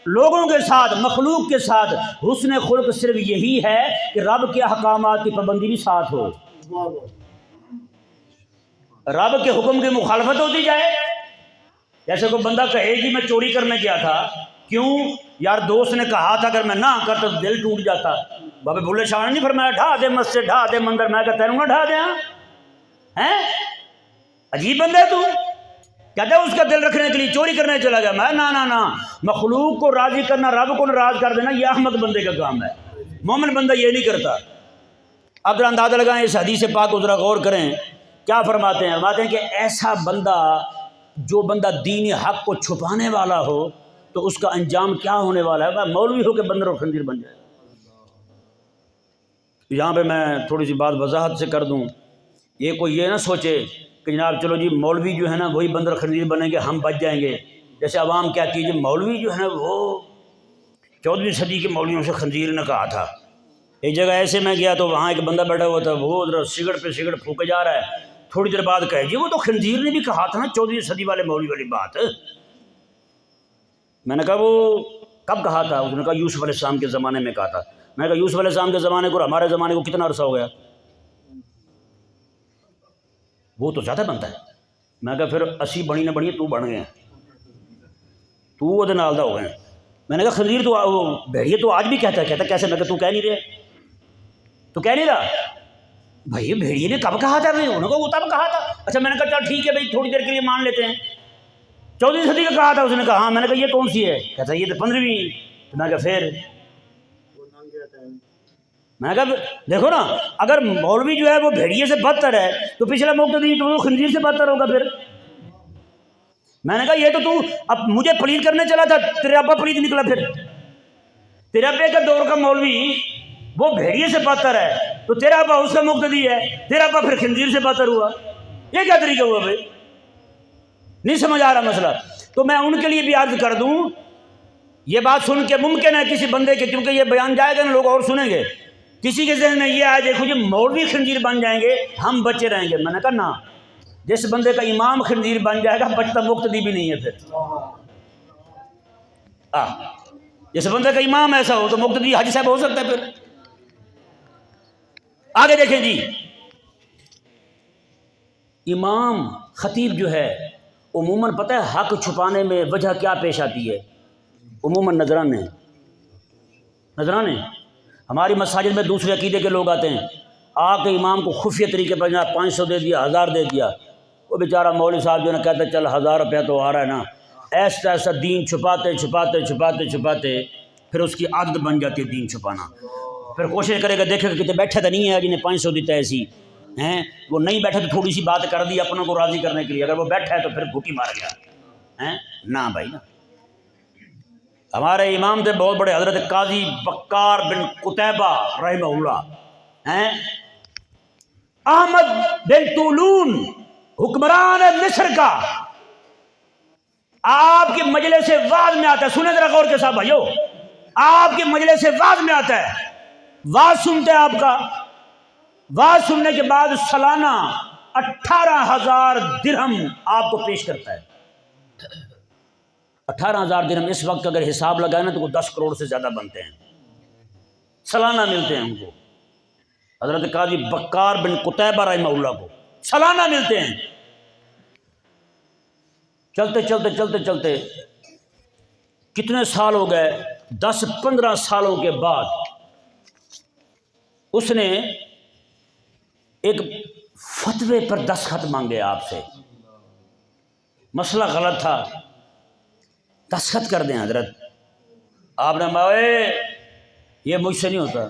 لوگوں کے ساتھ، مخلوق کے ساتھ حسن خلق صرف یہی ہے کہ رب کے احکامات کی پابندی بھی ساتھ ہو، رب کے حکم کی مخالفت ہوتی جائے۔ جیسے کوئی بندہ کہے کہ میں چوری کرنے گیا تھا، کیوں؟ یار دوست نے کہا تھا اگر میں نہ کرتا تو دل ٹوٹ جاتا۔ بابے بھولے شاہ نے نہیں فرمایا ڈھا دے مسجد، ڈھا دے مندر، میں کہتا ہوں ڈھا دیا ہیں؟ عجیب بندہ ہے تو، کہتے ہیں اس کا دل رکھنے کے لیے چوری کرنے چلا گیا. میں نا مخلوق کو راضی کرنا، رب کو ناراض کر دینا، یہ احمد بندے کا کام ہے. مومن بندہ یہ نہیں کرتا. اب ذرا اندازہ لگائیں اس حدیث پاک کو ذرا غور کریں. کیا فرماتے ہیں؟ فرماتے ہیں کہ ایسا بندہ، جو بندہ دین حق کو چھپانے والا ہو تو اس کا انجام کیا ہونے والا ہے؟ مولوی ہو کے بندر اور خنزیر بن جائے. یہاں پہ میں تھوڑی سی بات وضاحت سے کر دوں. یہ کوئی یہ نہ سوچے کہ جناب چلو جی مولوی جو ہے نا وہی بندر خنزیر بنیں گے، ہم بچ جائیں گے. جیسے عوام کیا کیجیے، مولوی جو ہے نا وہ 14ویں صدی کے مولویوں سے خنزیر نے کہا تھا. ایک جگہ ایسے میں گیا تو وہاں ایک بندہ بیٹھا ہوا تھا، وہ ذرا سگڑ پہ سگڑ پھونکے جا رہا ہے. تھوڑی دیر بعد کہے جی وہ تو خنزیر نے بھی کہا تھا نا 14ویں صدی والے مولوی والی بات. میں نے کہا وہ کب کہا تھا؟ اس نے کہا یوسف علیہ السلام کے زمانے میں کہا تھا. میں نے کہا یوسف علیہ السلام کے زمانے کو اور ہمارے زمانے کو کتنا عرصہ ہو گیا؟ وہ تو زیادہ بنتا ہے. میں کہا پھر 80 بڑی نہ بڑی تو بڑھ گئے ہیں، تو وہ نالدہ ہو گئے ہیں. میں نے کہا خنزیر تو بھیڑیے تو آج بھی کہتا ہے کیسے؟ میں کہا تو کہہ نہیں رہے، تو کہہ نہیں رہا بھائی بھیڑیے نے کب کہا تھا؟ انہوں نے کہا وہ تب کہا تھا. اچھا میں نے کہا چل ٹھیک ہے بھائی تھوڑی دیر کے لیے مان لیتے ہیں 14ویں صدی کا کہا تھا. اس نے کہا ہاں. میں نے کہا یہ کون سی ہے؟ کہتا یہ تو 15ویں. میں کہا پھر میں کہا دیکھو نا، اگر مولوی جو ہے وہ بھیڑیے سے بدتر ہے تو پچھلا مقتدی تو وہ خنزیر سے بدتر ہوگا. پھر میں نے کہا یہ تو اب مجھے پلید کرنے چلا تھا، تیرے ابا پلید نکلا. پھر تیرے ابے کا دور کا مولوی وہ بھیڑیے سے بدتر ہے تو تیرا ابا اس کا مقتدی ہے، تیرا ابا پھر خنزیر سے بدتر ہوا. یہ کیا طریقہ ہوا بھائی؟ نہیں سمجھ آ رہا مسئلہ. تو میں ان کے لیے بھی عرض کر دوں، یہ بات سن کے ممکن ہے کسی بندے کے، کیونکہ یہ بیان جائے گا نا لوگ اور سنیں گے، کسی کے ذہن میں یہ آئے دیکھو جی مولوی خنزیر بن جائیں گے ہم بچے رہیں گے. میں نے کہا نا، جس بندے کا امام خنزیر بن جائے گا بچتا مقتدی بھی نہیں ہے. پھر جس بندے کا امام ایسا ہو تو مقتدی حاجی صاحب ہو سکتا ہے. پھر آگے دیکھیں جی، امام خطیب جو ہے عموماً پتہ ہے حق چھپانے میں وجہ کیا پیش آتی ہے؟ عموماً نذرانے. ہماری مساجد میں دوسرے عقیدے کے لوگ آتے ہیں، آ کے امام کو خفیہ طریقے پر 500 دے دیا، 1000 دے دیا. وہ بیچارہ مولوی صاحب جو ہے کہتا ہے چل 1000 روپیہ تو آ رہا ہے نا. ایسا ایسا دین چھپاتے پھر اس کی عادت بن جاتی ہے دین چھپانا. پھر کوشش کرے گا، دیکھے گا کتنے بیٹھا تو نہیں ہے جنہیں 500 دیتا ہے ایسی ہیں. وہ نہیں بیٹھا تو تھوڑی سی بات کر دی اپنوں کو راضی کرنے کے لیے. اگر وہ بیٹھا ہے تو پھر گھوٹی مار گیا. نہ بھائی نا. ہمارے امام تھے بہت بڑے، حضرت قاضی بکار بن قتیبہ رحمہ اللہ، احمد بن طولون حکمران مصر کا. آپ کے مجلس سے واز میں آتا ہے، سنیں ذرا غور کے ساتھ بھائیو، آپ کے مجلس سے واز میں آتا ہے، واز سنتے ہیں آپ کا. واز سننے کے بعد سالانہ 18,000 درہم آپ کو پیش کرتا ہے. 18,000 درہم اس وقت اگر حساب لگائے نا تو وہ 10 کروڑ سے زیادہ بنتے ہیں، سالانہ ملتے ہیں ان کو. حضرت قاضی بکار بن قتیبہ رحمہ اللہ کو سالانہ ملتے ہیں. چلتے کتنے سال ہو گئے، 10-15 سالوں کے بعد اس نے ایک فتوے پر دستخط مانگے آپ سے. مسئلہ غلط تھا، دستخط کر دیں حضرت. آپ نے یہ مجھ سے نہیں ہوتا،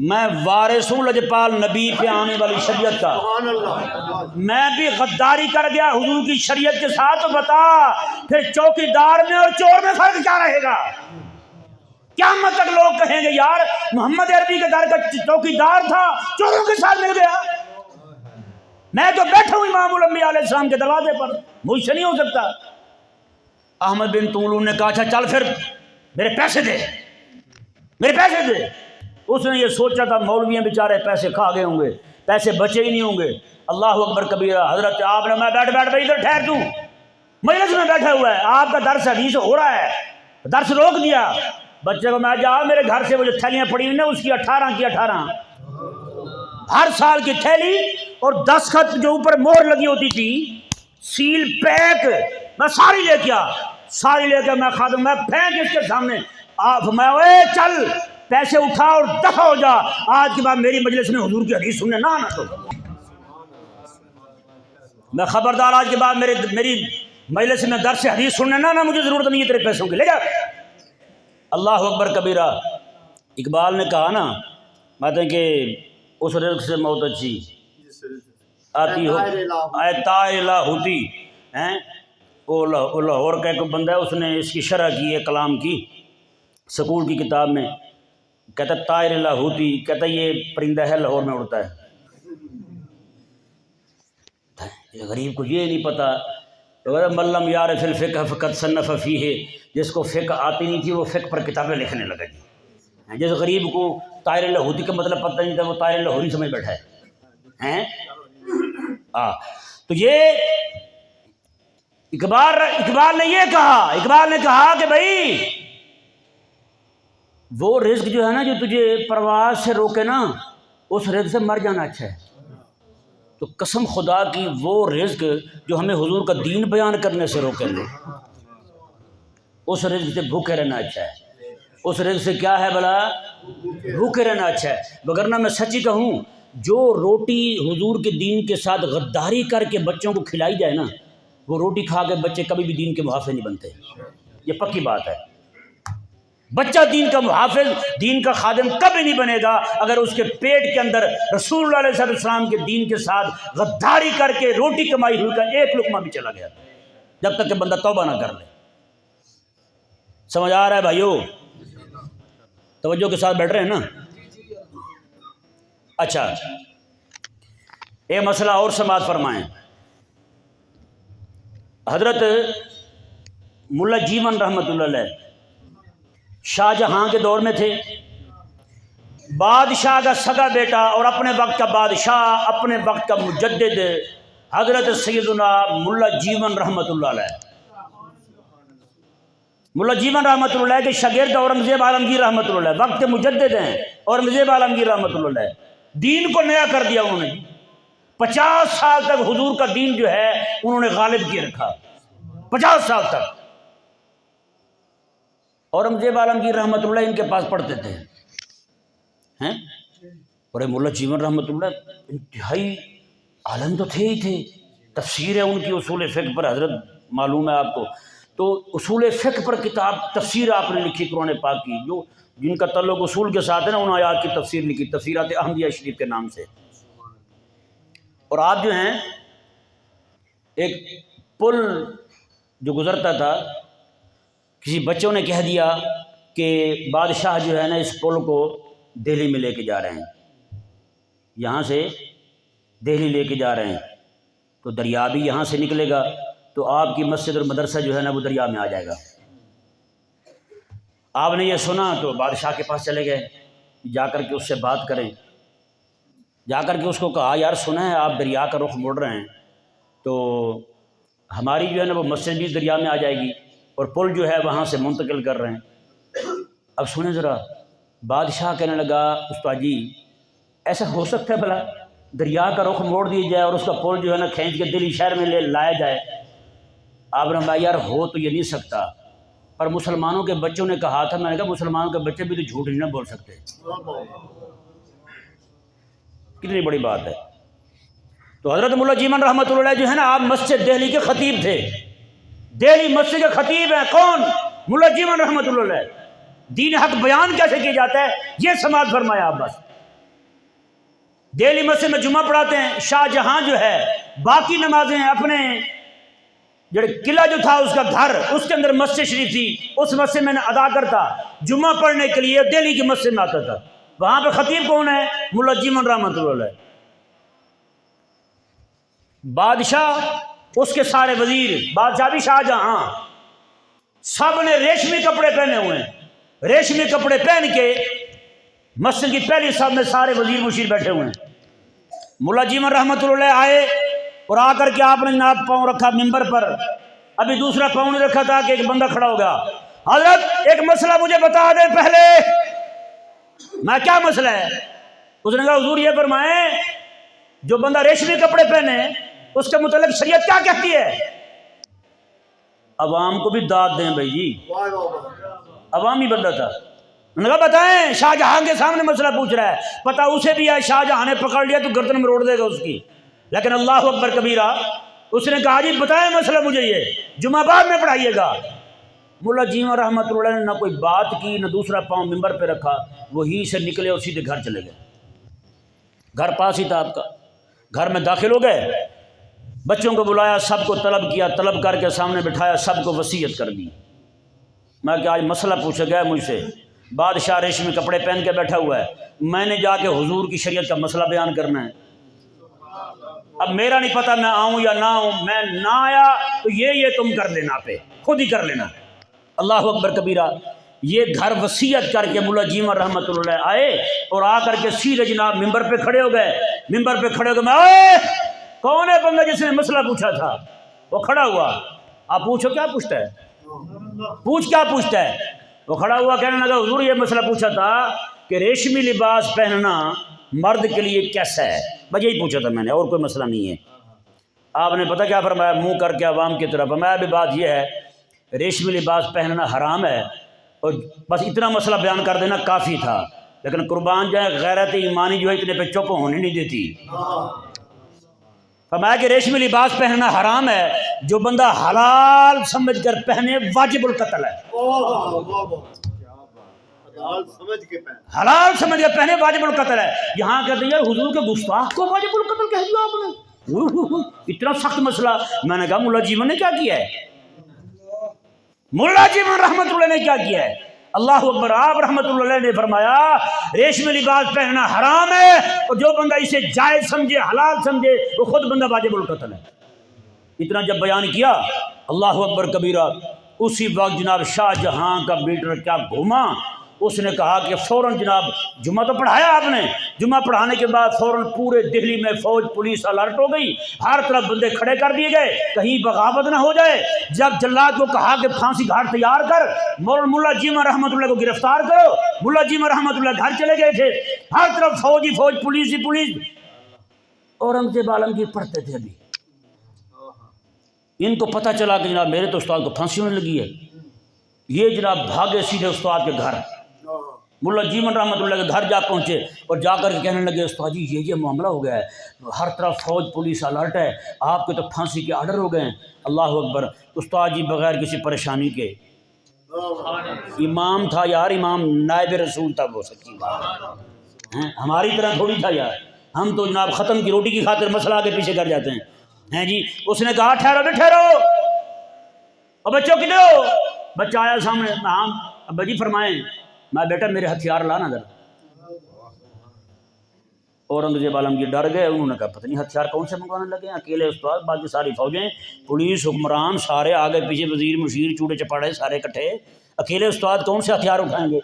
میں وارث ہوں لجپال نبی پہ آنے والی شریعت کا. میں بھی غداری کر گیا حضور کی شریعت کے ساتھ، تو بتا پھر چوکیدار میں اور چور میں فرق کیا رہے گا؟ قیامت تک لوگ کہیں گے یار محمد عربی کے گھر کا چوکیدار تھا، چوروں کے ساتھ مل گیا. میں تو بیٹھا ہوں امام الانبیاء علیہ السلام کے دروازے پر، مجھ سے نہیں ہو سکتا. احمد بن طولون نے کہا اچھا چل پھر میرے پیسے دے. اس نے یہ سوچا تھا مولویاں بیچارے پیسے کھا گئے ہوں گے، پیسے بچے ہی نہیں ہوں گے. اللہ اکبر کبیرہ. حضرت آپ نے، میں بیٹھ بھائی ادھر ٹھہر، تو مجلس میں بیٹھا ہوا ہے، آپ کا درس حدیث ہو رہا ہے، درس روک دیا. بچے کو میں جا میرے گھر سے وہ جو تھیلیاں پڑی ہوئی نا اس کی 18 کی 18 ہر سال کی تھیلی اور دستخط جو اوپر مہر لگی ہوتی تھی، سیل پیک، میں ساری لے کے میں خادم میں پھینک اس کے سامنے. آپ میں چل پیسے اٹھا اور دفع ہو جا، آج کے بعد میری مجلس میں حضور کی حدیث سننے نہ آنا. تو میں خبردار آج کے بعد میری مجلس میں درس حدیث سننے نا مجھے ضرورت نہیں ہے تیرے پیسوں کی، لے جا۔ اللہ اکبر کبیرہ۔ اقبال نے کہا نا باتیں کہ اس رزق سے موت اچھی آتی ہو اے طائر لاہوتی ہیں۔ وہ لاہور کا ایک بندہ ہے، اس نے اس کی شرح کی ہے کلام کی سکول کی کتاب میں، کہتا ہے طائر لاہوتی، کہتا ہے یہ پرندہ ہے لاہور میں اڑتا ہے۔ غریب کو یہ نہیں پتا، ملم یار فی الفقہ فقط صنف فیہ، جس کو فقہ آتی نہیں تھی وہ فقہ پر کتابیں لکھنے لگا جی۔ جس غریب کو طائر لاہوتی کا مطلب پتہ نہیں تھا وہ طائر لاہوری سمجھ بیٹھا ہے۔ تو یہ اقبال نے یہ کہا، اقبال نے کہا کہ بھائی وہ رزق جو ہے نا جو تجھے پرواز سے روکے نا، اس رزق سے مر جانا اچھا ہے۔ تو قسم خدا کی وہ رزق جو ہمیں حضور کا دین بیان کرنے سے روکے لے، اس رزق سے بھوکے رہنا اچھا ہے۔ اس رزق سے کیا ہے بلا؟ بھوکے رہنا اچھا ہے۔ وگرنہ میں سچی کہوں، جو روٹی حضور کے دین کے ساتھ غداری کر کے بچوں کو کھلائی جائے نا، وہ روٹی کھا کے بچے کبھی بھی دین کے محافظ نہیں بنتے، یہ پکی بات ہے۔ بچہ دین کا محافظ، دین کا خادم کبھی نہیں بنے گا اگر اس کے پیٹ کے اندر رسول اللہ علیہ السلام کے دین کے ساتھ غداری کر کے روٹی کمائی ہوئی کا ایک لقمہ بھی چلا گیا، جب تک کہ بندہ توبہ نہ کر لے۔ سمجھ آ رہا ہے بھائیو؟ توجہ کے ساتھ بیٹھ رہے ہیں نا؟ اچھا ایک مسئلہ اور سماعت فرمائیں۔ حضرت ملا جیون رحمۃ اللہ علیہ شاہ جہاں کے دور میں تھے، بادشاہ کا سگا بیٹا اور اپنے وقت کا بادشاہ، اپنے وقت کا مجدد حضرت سیدنا ملا جیون رحمۃ اللہ علیہ۔ ملا جیون رحمۃ اللہ علیہ کے شاگرد اورنگزیب عالمگیر رحمۃ اللہ علیہ، وقت کے مجدد ہیں اورنگزیب عالمگیر رحمۃ اللہ علیہ۔ دین کو نیا کر دیا انہوں نے، 50 سال تک حضور کا دین جو ہے انہوں نے غالب کیے رکھا، 50 سال تک۔ اورنگزیب عالمگیر رحمۃ اللہ ان کے پاس پڑھتے تھے اور ملا جیون رحمۃ اللہ انتہائی عالم تو تھے ہی تھے، تفسیر ہے ان کی اصول فقہ پر، حضرت معلوم ہے آپ کو، تو اصول فقہ پر کتاب تفسیر آپ نے لکھی قرآن پاک کی، جو جن کا تعلق اصول کے ساتھ ہے نا، ان آیات کی تفسیر لکھی، تفسیرات احمدیہ شریف کے نام سے۔ اور آپ جو ہیں ایک پل جو گزرتا تھا، کسی بچوں نے کہہ دیا کہ بادشاہ جو ہے نا اس پل کو دہلی میں لے کے جا رہے ہیں، یہاں سے دہلی لے کے جا رہے ہیں، تو دریا بھی یہاں سے نکلے گا تو آپ کی مسجد اور مدرسہ جو ہے نا وہ دریا میں آ جائے گا۔ آپ نے یہ سنا تو بادشاہ کے پاس چلے گئے، جا کر کے اس سے بات کریں، جا کر کے اس کو کہا یار سنا ہے آپ دریا کا رخ موڑ رہے ہیں، تو ہماری جو ہے نا وہ مسجد بھی دریا میں آ جائے گی اور پل جو ہے وہاں سے منتقل کر رہے ہیں۔ اب سنیں ذرا، بادشاہ کہنے لگا استاد جی ایسا ہو سکتا ہے بھلا دریا کا رخ موڑ دیا جائے اور اس کا پل جو ہے نا کھینچ کے دلی شہر میں لایا جائے؟ آپ نے کہا یار ہو تو یہ نہیں سکتا، پر مسلمانوں کے بچوں نے کہا تھا، میں نے کہا مسلمانوں کے بچے بھی تو جھوٹ نہیں نہ بول سکتے، کتنی بڑی بات ہے۔ تو حضرت ملا جیون رحمۃ اللہ علیہ جو ہے نا آپ مسجد دہلی کے خطیب تھے، دہلی مسجد کے خطیب ہیں کون؟ ملا جیون رحمۃ اللہ علیہ۔ دین حق بیان کیسے کیا جاتا ہے یہ سماعت فرمایا آپ بس۔ دہلی مسجد میں جمعہ پڑھاتے ہیں، شاہ جہاں جو ہے باقی نمازیں اپنے جو قلعہ جو تھا اس کا گھر، اس کے اندر مسجد شریف تھی، اس مسجد میں نے ادا کرتا، جمعہ پڑھنے کے لیے دہلی کی مسجد میں آتا تھا۔ وہاں پہ خطیب کون ہے؟ ملا جیون رحمۃ اللہ علیہ۔ بادشاہ اس کے سارے وزیر، بادشاہ بھی شاہ جہاں، سب نے ریشمی کپڑے پہنے ہوئے ہیں، ریشمی کپڑے پہن کے مسجد کی پہلی صف میں سارے وزیر مشیر بیٹھے ہوئے ہیں۔ ملا جیون رحمۃ اللہ علیہ آئے اور آ کر کے آپ نے جناب پاؤں رکھا ممبر پر، ابھی دوسرا پاؤں نہیں رکھا تھا کہ ایک بندہ کھڑا ہو گیا، حضرت ایک مسئلہ مجھے بتا دیں پہلے۔ میں کیا مسئلہ ہے؟ اس نے کہا حضور یہ فرمائیں جو بندہ ریشمی کپڑے پہنے اس کے متعلق شریعت کیا کہتی ہے؟ عوام کو بھی داد دیں بھائی جی، عوامی بندہ تھا۔ انہوں نے کہا بتائیں، شاہ جہاں کے سامنے مسئلہ پوچھ رہا ہے، پتہ اسے بھی ہے شاہ جہاں نے پکڑ لیا تو گردن مروڑ دے گا اس کی، لیکن اللہ اکبر کبیرہ اس نے کہا جی بتائیں مسئلہ مجھے، یہ جمعہ بعد میں پڑھائیے گا۔ ملا جیون رحمۃ اللہ نے نہ کوئی بات کی نہ دوسرا پاؤں ممبر پہ رکھا، وہیں سے نکلے اور سیدھے گھر چلے گئے۔ گھر پاس ہی تھا آپ کا، گھر میں داخل ہو گئے، بچوں کو بلایا، سب کو طلب کیا، طلب کر کے سامنے بٹھایا، سب کو وصیت کر دی۔ میں کہ آج مسئلہ پوچھا گیا مجھ سے، بادشاہ ریشمی کپڑے پہن کے بیٹھا ہوا ہے، میں نے جا کے حضور کی شریعت کا مسئلہ بیان کرنا ہے۔ اب میرا نہیں پتہ میں آؤں یا نہ آؤں، میں نہ آیا تو یہ تم کر لینا، پہ خود ہی کر لینا۔ اللہ اکبر کبیرہ۔ یہ گھر وصیت کر کے ملا جیون رحمۃ اللہ آئے اور آ کر کے سیدھے جناب ممبر پہ کھڑے ہو گئے۔ ممبر پہ کھڑے ہو گئے، میں کون ہے بندہ جس نے مسئلہ پوچھا تھا؟ وہ کھڑا ہوا، آپ پوچھو کیا پوچھتا ہے، پوچھ کیا پوچھتا ہے؟ وہ کھڑا ہوا کہنے لگا حضور یہ مسئلہ پوچھا تھا کہ ریشمی لباس پہننا مرد کے لیے کیسا ہے، بس یہی پوچھا تھا میں نے، اور کوئی مسئلہ نہیں ہے۔ آپ نے پتہ کیا فرمایا منہ کر کے عوام کی طرف؟ فرمایا بھی بات یہ ہے ریشمی لباس پہننا حرام ہے، اور بس اتنا مسئلہ بیان کر دینا کافی تھا، لیکن قربان جائے غیرت ایمانی جو ہے اتنے پہ چپ ہونے نہیں دیتی۔ فرمایا کہ ریشمی لباس پہننا حرام ہے، جو بندہ حلال سمجھ کر پہنے واجب القتل ہے۔ حلال سمجھ کر پہنے واجب القتل ہے۔ یہاں کہتے ہیں حضور کے گستاخ کو واجب القتل کہہ دیا آپ نے، اتنا سخت مسئلہ۔ میں نے کہا ملا جیون نے کیا کیا ہے، ملا جیون رحمت اللہ نے کیا کیا ہے؟ اللہ اکبر۔ آپ رحمت اللہ نے فرمایا ریشمی لباس پہننا حرام ہے، اور جو بندہ اسے جائز سمجھے حلال سمجھے وہ خود بندہ واجب القتل ہے۔ اتنا جب بیان کیا اللہ اکبر کبیرہ، اسی وقت جناب شاہ جہاں کا بیٹر کیا گھوما، اس نے کہا کہ فوراً جناب جمعہ تو پڑھایا آپ نے، جمعہ پڑھانے کے بعد فوراً پورے دہلی میں فوج پولیس الرٹ ہو گئی، ہر طرف بندے کھڑے کر دیے گئے کہیں بغاوت نہ ہو جائے۔ جب جلاد کو کہا کہ پھانسی گھاٹ تیار کر، ملا جیون رحمۃ اللہ کو گرفتار کرو، ملا جیون رحمۃ اللہ گھر چلے گئے تھے، ہر طرف فوج ہی فوج، پولیس ہی پولیس۔ اورنگزیب عالمگیر پڑھتے تھے ابھی، ان کو پتہ چلا کہ جناب میرے تو استاد کو پھانسی ہونے لگی ہے، یہ جناب بھاگے سیدھے استاد کے گھر، ملا جیون رحمۃ اللہ کے گھر جا پہنچے اور جا کر کے کہنے لگے استاد جی یہ معاملہ ہو گیا ہے، ہر طرف فوج پولیس الرٹ ہے، آپ کے تو پھانسی کے آرڈر ہو گئے ہیں۔ اللہ اکبر۔ استاد جی بغیر کسی پریشانی کے، امام تھا یار، امام نائب رسول تھا، وہ سچی بات ہے، ہماری طرح تھوڑی تھا یار، ہم تو جناب ختم کی روٹی کی خاطر مسئلہ آگے پیچھے کر جاتے ہیں جی۔ اس نے کہا ٹھہرو بے ٹھہرو، اور بچوں کدھر ہو؟ بچہ آیا سامنے، ہاں ابا جی فرمائیں۔ میں بیٹا میرے ہتھیار لانا ذرا۔ اورنگزیب عالمگیر ڈر گئے، انہوں نے کہا پتہ نہیں ہتھیار کون سے منگوانے لگے ہیں، اکیلے استاد، باقی ساری فوجیں، پولیس، حکمران سارے آگے پیچھے، وزیر مشیر چوڑے چپاڑے سارے کٹھے، اکیلے استاد کون سے ہتھیار اٹھائیں گے؟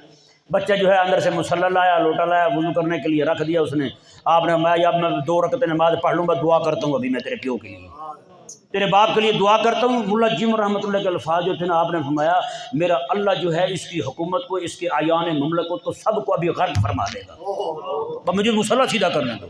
بچہ جو ہے اندر سے مصلی لایا، لوٹا لایا، وضو کرنے کے لیے رکھ دیا اس نے۔ آپ نے میں اب میں 2 رکعتیں نماز پڑھ لوں گا، دعا کرتا ہوں ابھی میں تیرے پیو کے لیے، تیرے باپ کے لیے دعا کرتا ہوں۔ ملا جیون رحمۃ اللہ کے الفاظ جو تھے نا، آپ نے فرمایا میرا اللہ جو ہے اس کی حکومت کو، اس کے اعیان مملکت کو سب کو ابھی غرق فرما دے گا، مجھے مصلی سیدھا کرنے دو۔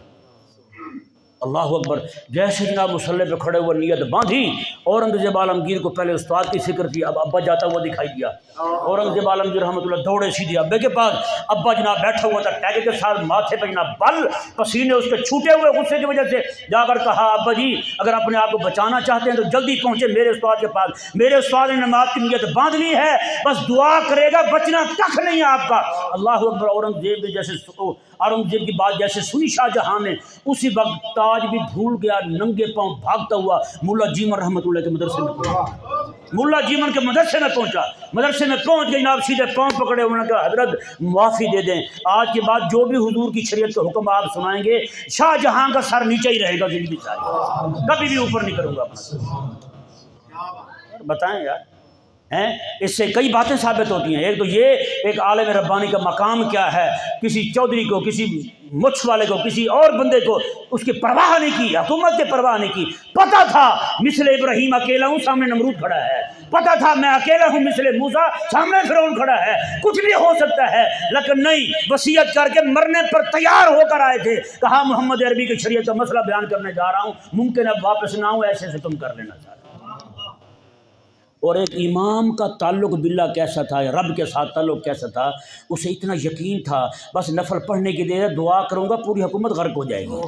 اللہ اکبر۔ جیسے جناب مصلی پہ کھڑے ہوئے نیت باندھی، اورنگزیب عالمگیر کو پہلے استاد کی فکر تھی، اب ابا جاتا ہوا دکھائی دیا۔ اورنگزیب عالمگیر رحمۃ اللہ دوڑے سیدھے ابے کے پاس، ابا جناب بیٹھا ہوا تھا ٹیگے کے ساتھ، ماتھے پہ جناب بل، پسینے اس کے چھوٹے ہوئے غصے کی وجہ سے، جا کر کہا ابا جی اگر اپنے آپ کو بچانا چاہتے ہیں تو جلدی پہنچے میرے استاد کے پاس، میرے استاد نے نماز کی نیت باندھ لی ہے، بس دعا کرے گا، بچنا کخ نہیں ہے آپ کا۔ اللہ اکبر۔ اورنگزیب نے جیسے اورنگزیب کی بات جیسے سنی شاہ جہاں نے، اسی وقت تاج بھی بھول گیا، ننگے پاؤں بھاگتا ہوا ملا جیون رحمۃ اللہ کے مدرسے میں پہنچا، ملا جیون کے مدرسے میں پہنچا، مدرسے میں پہنچ گئی، جناب سیدھے پاؤں پکڑے، انہوں نے کہا حضرت معافی دے دیں، آج کے بعد جو بھی حضور کی شریعت کے حکم آپ سنائیں گے، شاہ جہاں کا سر نیچے ہی رہے گا زندگی ساری، کبھی بھی اوپر نہیں کروں گا اپنا۔ بتائیں یار، اس سے کئی باتیں ثابت ہوتی ہیں۔ ایک تو یہ، ایک عالم ربانی کا مقام کیا ہے، کسی چودھری کو، کسی مچھ والے کو، کسی اور بندے کو اس کی پرواہ نہیں کی، حکومت کی پرواہ نہیں کی۔ پتہ تھا مثل ابراہیم اکیلا ہوں، سامنے نمرود کھڑا ہے، پتہ تھا میں اکیلا ہوں مثل موسیٰ، سامنے فرعون کھڑا ہے، کچھ بھی ہو سکتا ہے، لیکن نہیں، وصیت کر کے مرنے پر تیار ہو کر آئے تھے، کہا محمد عربی کی شریعت کا مسئلہ بیان کرنے جا رہا ہوں، ممکن ہے واپس نہ ہوں، ایسے سے تم کر لینا چاہتے۔ اور ایک امام کا تعلق باللہ کیسا تھا، رب کے ساتھ تعلق کیسا تھا، اسے اتنا یقین تھا بس نفل پڑھنے کی دیر ہے، دعا کروں گا پوری حکومت غرق ہو جائے گی۔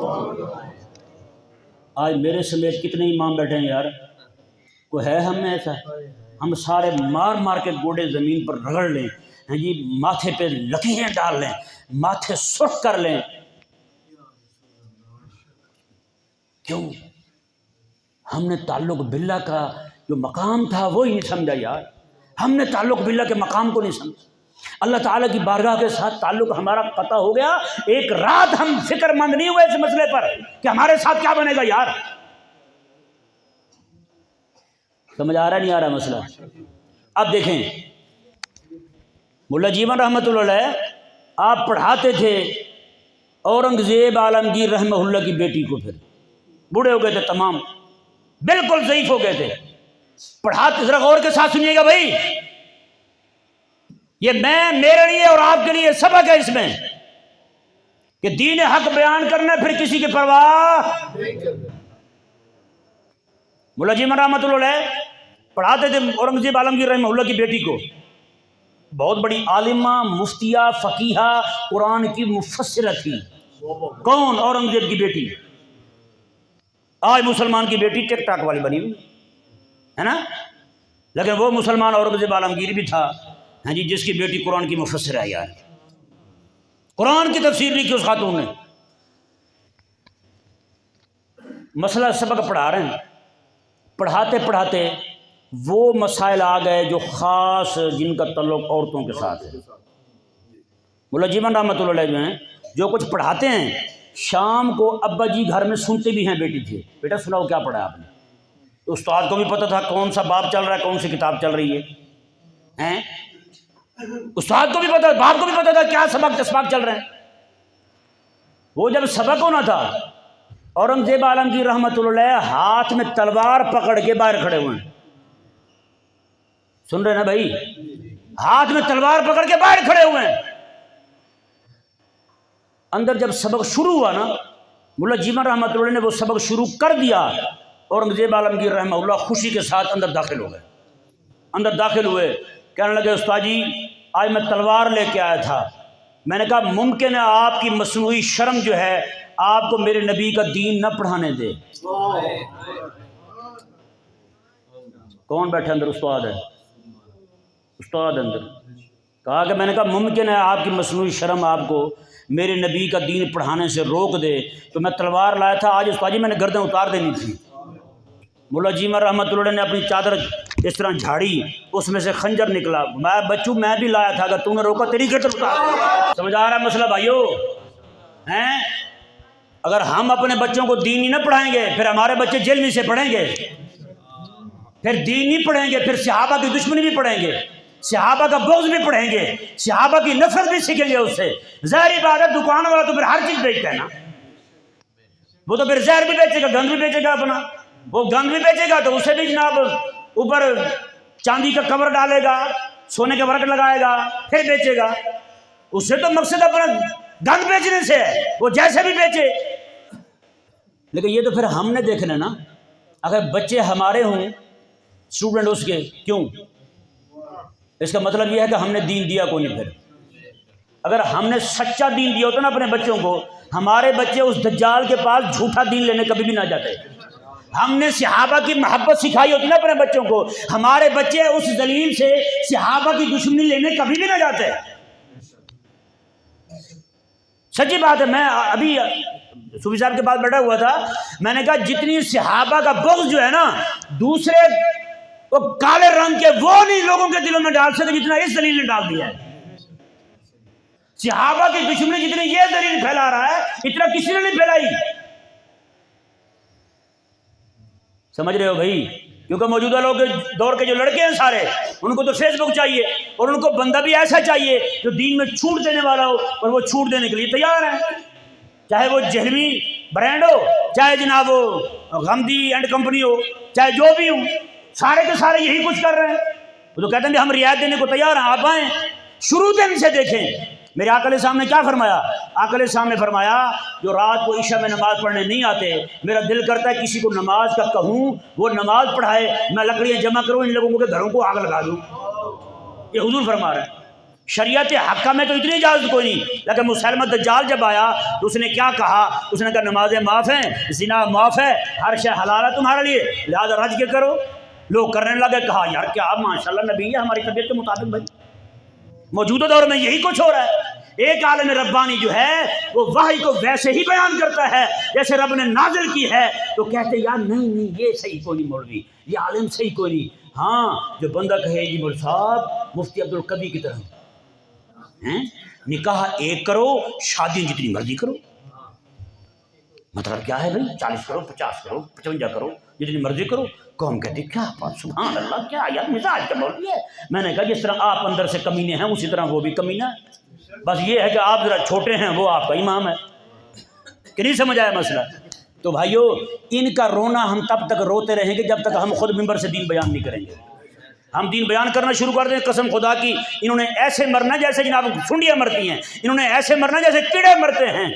آج میرے سمیت کتنے امام بیٹھے ہیں یار، کوئی ہے ہم میں ایسا؟ ہم سارے مار مار کے گوڑے زمین پر رگڑ لیں، ہاں جی، ماتھے پہ لکیریں ڈال لیں، ماتھے سرخ کر لیں، کیوں؟ ہم نے تعلق باللہ کا جو مقام تھا وہی نہیں سمجھا یار، ہم نے تعلق باللہ کے مقام کو نہیں سمجھا۔ اللہ تعالیٰ کی بارگاہ کے ساتھ تعلق ہمارا قطع ہو گیا، ایک رات ہم فکر مند نہیں ہوئے اس مسئلے پر کہ ہمارے ساتھ کیا بنے گا یار۔ سمجھ آ رہا نہیں آ رہا مسئلہ؟ اب دیکھیں ملا جیون رحمۃ اللہ علیہ آپ پڑھاتے تھے اورنگزیب عالمگیر رحمہ اللہ کی بیٹی کو، پھر بوڑھے ہو گئے تھے تمام، بالکل ضعیف ہو گئے تھے، پڑھاتے، ذرا غور کے ساتھ سنیے گا بھائی، یہ میرے لیے اور آپ کے لیے سبق ہے اس میں کہ دین حق بیان کرنا پھر کسی کی پرواہ۔ ملا جیون رحمۃ اللہ علیہ پڑھاتے تھے اورنگزیب عالمگیر رحمہ اللہ کی بیٹی کو، بہت بڑی عالمہ، مفتیہ، فقیہہ، قرآن کی مفسرہ تھی۔ کون؟ اورنگزیب کی بیٹی۔ آج مسلمان کی بیٹی ٹک ٹاک والی بنی ہوئی ہے نا، لیکن وہ مسلمان اورنگزیب عالمگیر بھی تھا، ہاں جی، جس کی بیٹی قرآن کی مفسر ہے یار، قرآن کی تفسیر نہیں کی اس خاتون نے۔ مسئلہ سبق پڑھا رہے ہیں، پڑھاتے پڑھاتے وہ مسائل آ گئے جو خاص جن کا تعلق عورتوں کے ساتھ ہے۔ ملا جیون رحمۃ اللہ علیہ جو ہیں جو کچھ پڑھاتے ہیں، شام کو ابا جی گھر میں سنتے بھی ہیں بیٹی سے، بیٹا سناؤ کیا پڑھا آپ نے؟ تو استاد کو بھی پتہ تھا کون سا باب چل رہا ہے، کون سی کتاب چل رہی ہے، استاد کو بھی پتہ، باپ کو بھی پتہ تھا کیا سبق چل رہے ہیں۔ وہ جب سبق ہونا تھا، اورنگزیب عالمگیر رحمۃ اللہ علیہ ہاتھ میں تلوار پکڑ کے باہر کھڑے ہوئے ہیں، سن رہے نا بھائی، ہاتھ میں تلوار پکڑ کے باہر کھڑے ہوئے ہیں۔ اندر جب سبق شروع ہوا نا، ملا جیون رحمۃ اللہ علیہ نے وہ سبق شروع کر دیا، اورنگزیب عالمگیر رحمہ اللہ خوشی کے ساتھ اندر داخل ہو گئے، اندر داخل ہوئے، کہنے لگے استاد جی آج میں تلوار لے کے آیا تھا، میں نے کہا ممکن ہے آپ کی مصنوعی شرم جو ہے آپ کو میرے نبی کا دین نہ پڑھانے دے۔ کون بیٹھے اندر؟ استاد ہے، استاد اندر۔ کہا کہ میں نے کہا ممکن ہے آپ کی مصنوعی شرم آپ کو میرے نبی کا دین پڑھانے سے روک دے، تو میں تلوار لایا تھا، آج استاد جی میں نے گردن اتار دینی تھی۔ ملا جیون رحمۃ اللہ علیہ نے اپنی چادر اس طرح جھاڑی، اس میں سے خنجر نکلا، میں بچوں میں بھی لایا تھا، اگر تم نے روکا تیری گردن اتار۔ سمجھ آ رہا ہے مسئلہ بھائیو؟ ہیں اگر ہم اپنے بچوں کو دین ہی نہ پڑھائیں گے پھر ہمارے بچے جیل میں سے پڑھیں گے، پھر دین نہیں پڑھیں گے، پھر صحابہ کی دشمنی بھی پڑھیں گے، صحابہ کا بغض بھی پڑھیں گے، صحابہ کی نفرت بھی سیکھیں گے اس سے۔ ظاہری بات ہے دکان والا تو پھر ہر چیز بیچتا ہے نا، وہ تو پھر زہر بھی بیچے گا، گند بھی بیچے گا، اپنا وہ گند بھی بیچے گا تو اسے بھی جناب اوپر چاندی کا کور ڈالے گا، سونے کے ورق لگائے گا، پھر بیچے گا۔ اس سے تو مقصد اپنا گند بیچنے سے ہے، وہ جیسے بھی بیچے۔ لیکن یہ تو پھر ہم نے دیکھنا نا، اگر بچے ہمارے ہوں اسٹوڈنٹ اس کے، کیوں؟ اس کا مطلب یہ ہے کہ ہم نے دین دیا کوئی نہیں۔ پھر اگر ہم نے سچا دین دیا ہوتا نا اپنے بچوں کو، ہمارے بچے اس دجال کے پاس جھوٹا دین لینے کبھی بھی نہ جاتے۔ ہم نے صحابہ کی محبت سکھائی ہوتی نا اپنے بچوں کو، ہمارے بچے اس ذلیل سے صحابہ کی دشمنی لینے کبھی بھی نہ جاتے۔ سچی بات ہے، میں ابھی صوفی صاحب کے پاس بیٹھا ہوا تھا، میں نے کہا جتنی صحابہ کا بغض جو ہے نا دوسرے وہ کالے رنگ کے وہ نہیں لوگوں کے دلوں میں ڈال سکتے جتنا اس دلیل نے ڈال دیا ہے۔ صحابہ کی دشمنی جتنی یہ دلیل پھیلا رہا ہے اتنا کسی نے نہیں پھیلائی۔ سمجھ رہے ہو بھائی؟ کیونکہ موجودہ لوگ دور کے جو لڑکے ہیں سارے، ان کو تو فیس بک چاہیے، اور ان کو بندہ بھی ایسا چاہیے جو دین میں چھوٹ دینے والا ہو، اور وہ چھوٹ دینے کے لیے تیار ہے، چاہے وہ جہلوی برانڈ ہو، چاہے جناب وہ غمدی اینڈ کمپنی ہو، چاہے جو بھی ہو، سارے کے سارے یہی کچھ کر رہے ہیں۔ وہ تو کہتے ہیں کہ ہم رعایت دینے کو تیار ہیں، آپ آئیں، شروع دن سے دیکھیں۔ میرے آقا علیہ السلام نے کیا فرمایا؟ آقا علیہ السلام نے فرمایا جو رات کو عشاء میں نماز پڑھنے نہیں آتے، میرا دل کرتا ہے کسی کو نماز کا کہوں، وہ نماز پڑھائے، میں لکڑیاں جمع کروں، ان لوگوں کے گھروں کو آگ لگا دوں۔ یہ حضور فرما رہے ہیں شریعت حقہ میں تو اتنی اجازت کوئی نہیں، لیکن مسلمہ دجال جب آیا تو اس نے کیا کہا؟ اس نے کہا نمازیں معاف ہیں، زنا معاف ہے، ہر شے حلال ہے تمہارے لیے، لہذا رج کے کرو۔ لوگ کرنے لگے، کہا یار کیا ماشاءاللہ نبی ہے، ہماری طبیعت کے مطابق بھائی۔ موجودہ دور میں یہی کچھ ہو رہا ہے۔ ایک عالم ربانی جو ہے وہ وحی کو ویسے ہی بیان کرتا ہے جیسے رب نے نازل کی ہے، تو کہتے یار نہیں یہ صحیح کوئی نہیں مولوی، یہ عالم صحیح کوئی نہیں۔ ہاں جو بندہ کہے جی مول صاحب مفتی عبدالقوی کی طرح ہیں، نکاح ایک کرو، شادی جتنی مرضی کرو۔ مطلب کیا ہے بھائی؟ 40 کرو، 50 کرو، 55 کرو، جتنی مرضی کرو۔ قوم کہتی کیا بات، سبحان اللہ، کیا یار مزاج کا مولوی ہے۔ میں نے کہا جس طرح آپ اندر سے کمینے ہیں اسی طرح وہ بھی کمینہ ہے، بس یہ ہے کہ آپ ذرا چھوٹے ہیں، وہ آپ کا امام ہے۔ کہ نہیں سمجھ آیا مسئلہ؟ تو بھائیو ان کا رونا ہم تب تک روتے رہیں گے جب تک ہم خود ممبر سے دین بیان نہیں کریں گے۔ ہم دین بیان کرنا شروع کر دیں، قسم خدا کی انہوں نے ایسے مرنا جیسے جناب سنڈیاں مرتی ہیں، انہوں نے ایسے مرنا جیسے کیڑے مرتے ہیں۔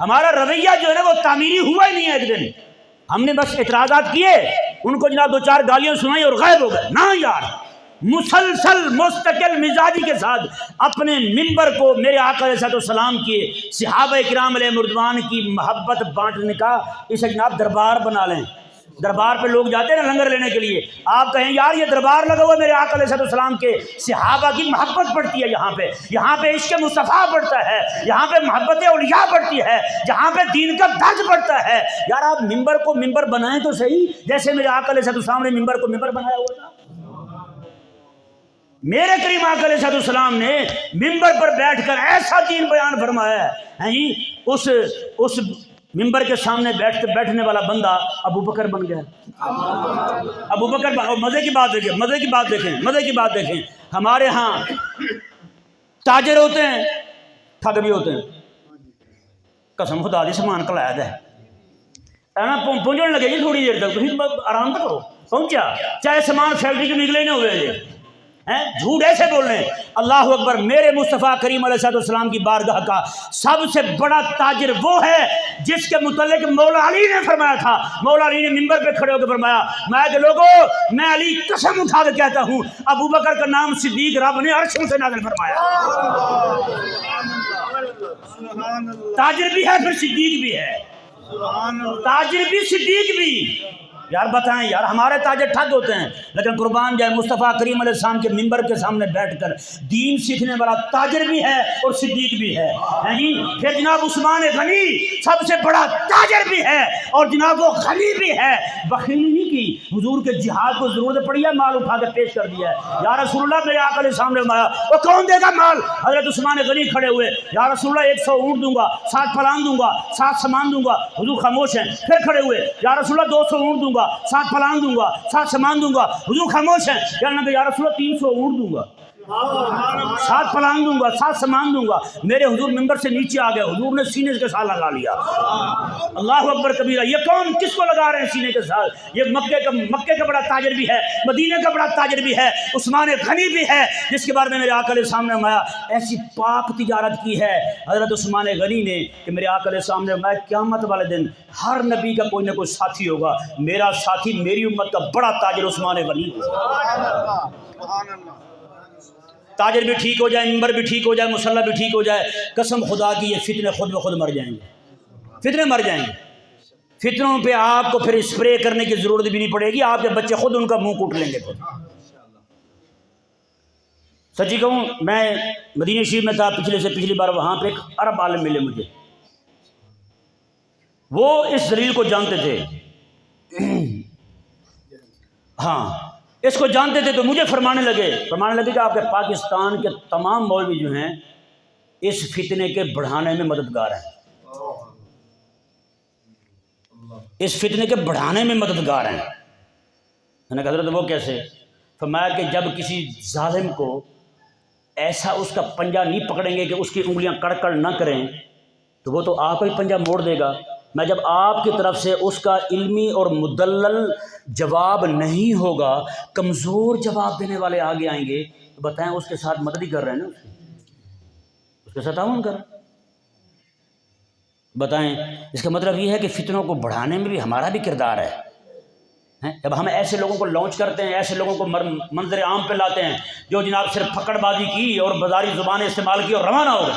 ہمارا رویہ جو ہے نا وہ تعمیری ہوا ہی نہیں ہے۔ ایک دن ہم نے بس اعتراضات کیے، ان کو جناب 2-4 گالیاں سنائی اور غائب ہو گئے۔ نہ یار، مسلسل مستقل مزاجی کے ساتھ اپنے ممبر کو میرے آقا علیہ السلام کی، صحابہ کرام علیہ مردوان کی محبت بانٹنے کا اسے جناب دربار بنا لیں۔ دربار پہ لوگ جاتے ہیں نا لنگر لینے کے لیے، آپ کہیں یار یہ دربار لگا ہوا میرے آقا علیہ السلام کے صحابہ کی محبت بڑھتی ہے، یہاں پہ عشق مصطفیٰ بڑھتا ہے، یہاں پہ محبت اولیاء بڑھتی ہے، جہاں پہ دین کا درج بڑھتا ہے۔ یار آپ ممبر کو ممبر بنائیں تو صحیح، جیسے میرے آقا علیہ السلام نے ممبر کو ممبر بنایا ہوا تھا۔ میرے کریم آقا علیہ السلام نے ممبر پر بیٹھ کر ایسا دین بیان فرمایا ہے، اس ممبر کے سامنے بیٹھنے والا بندہ ابو بکر بن گیا۔ ابو بکر مزے کی بات دیکھیں، ہمارے ہاں تاجر ہوتے ہیں، ٹھگ بھی ہوتے ہیں۔ قسم خدا دی سامان قلعد ہے، پہنچنے لگے جی تھوڑی دیر تک، آرام تو کرو، پہنچا چاہے سامان فیکٹری کے نکلے نہ ہوئے جی، جھوٹ ایسے بول رہے ہیں۔ اللہ اکبر، میرے مصطفیٰ کریم علیہ السلام کی بارگاہ کا سب سے بڑا تاجر وہ ہے جس کے متعلق مولا علی نے فرمایا تھا۔ مولا علی نے ممبر پہ کھڑے ہو کے فرمایا، میں کہ لوگوں میں علی قسم اٹھا کے کہتا ہوں ابو بکر کا نام صدیق رب نے عرش سے نازل فرمایا۔ تاجر بھی ہے پھر صدیق بھی ہے، تاجر بھی صدیق بھی۔ یار بتائیں یار، ہمارے تاجر ٹھگ ہوتے ہیں، لیکن قربان جائے مصطفیٰ کریم علیہ السلام کے ممبر کے سامنے بیٹھ کر دین سیکھنے والا تاجر بھی ہے اور صدیق بھی ہے جی۔ پھر جناب عثمان غنی سب سے بڑا تاجر بھی ہے اور جناب وہ غنی بھی ہے، بخیلی نہیں کی، حضور کے جہاد کو ضرورت پڑی ہے مال اٹھا کے پیش کر دیا ہے۔ یا رسول اللہ میرے آقا علیہ السلام نے فرمایا وہ کون دے گا مال؟ حضرت عثمان غنی کھڑے ہوئے، یا رسول اللہ 100 اونٹ دوں گا، 7 پلان دوں گا، 7 سامان دوں گا۔ حضور خاموش ہیں، پھر کھڑے ہوئے، یا رسول اللہ 200 اونٹ دوں گا، 7 پلان دوں گا، 7 سامان دوں گا۔ حضور خاموش ہیں، یا رسول اللہ 300 اونٹ دوں گا، 7 پلان دوں گا، 7 سامان دوں گا۔ میرے حضور ممبر سے نیچے آ گئے، حضور نے سینے کے ساتھ لگا لیا۔ اللہ اکبر کبیرہ، یہ کون کس کو لگا رہے ہیں سینے کے ساتھ؟ یہ مکے کا بڑا تاجر بھی ہے، مدینے کا بڑا تاجر بھی ہے، عثمان غنی بھی ہے، جس کے بارے میں میرے آقا علیہ السلام نے فرمایا ایسی پاک تجارت کی ہے حضرت عثمان غنی نے کہ میرے آقا علیہ السلام نے فرمایا قیامت والے دن ہر نبی کا کوئی نہ کوئی ساتھی ہوگا، میرا ساتھی میری امت کا بڑا تاجر عثمان غنی ہوگا۔ تاجر بھی ٹھیک ہو جائے، ممبر بھی ٹھیک ہو جائے، مصلی بھی ٹھیک ہو جائے، قسم خدا کی یہ فتنے خود بخود مر جائیں گے، فتنے مر جائیں گے۔ فتنوں پہ آپ کو پھر اسپرے کرنے کی ضرورت بھی نہیں پڑے گی، آپ کے بچے خود ان کا منہ کوٹ لیں گے۔ پھر سچی کہوں میں مدینہ شریف میں تھا پچھلی بار، وہاں پہ ایک عرب عالم ملے مجھے، وہ اس دلیل کو جانتے تھے، ہاں اس کو جانتے تھے، تو مجھے فرمانے لگے کہ آپ کے پاکستان کے تمام مولوی جو ہیں اس فتنے کے بڑھانے میں مددگار ہیں، اس فتنے کے بڑھانے میں مددگار ہیں۔ میں نے کہا حضرت وہ کیسے؟ فرمایا کہ جب کسی ظالم کو ایسا اس کا پنجہ نہیں پکڑیں گے کہ اس کی انگلیاں کڑکڑ نہ کریں تو وہ تو آپ کا ہی پنجہ موڑ دے گا۔ میں جب آپ کی طرف سے اس کا علمی اور مدلل جواب نہیں ہوگا، کمزور جواب دینے والے آگے آئیں گے تو بتائیں اس کے ساتھ مدد ہی کر رہے ہیں نا، اس کے ساتھ تعاون کر رہے ہیں۔ بتائیں اس کا مطلب یہ ہے کہ فتنوں کو بڑھانے میں بھی ہمارا بھی کردار ہے۔ جب ہم ایسے لوگوں کو لانچ کرتے ہیں، ایسے لوگوں کو منظر عام پہ لاتے ہیں جو جناب صرف پھکڑ بازی کی اور بازاری زبانیں استعمال کی اور روانہ ہو گئے،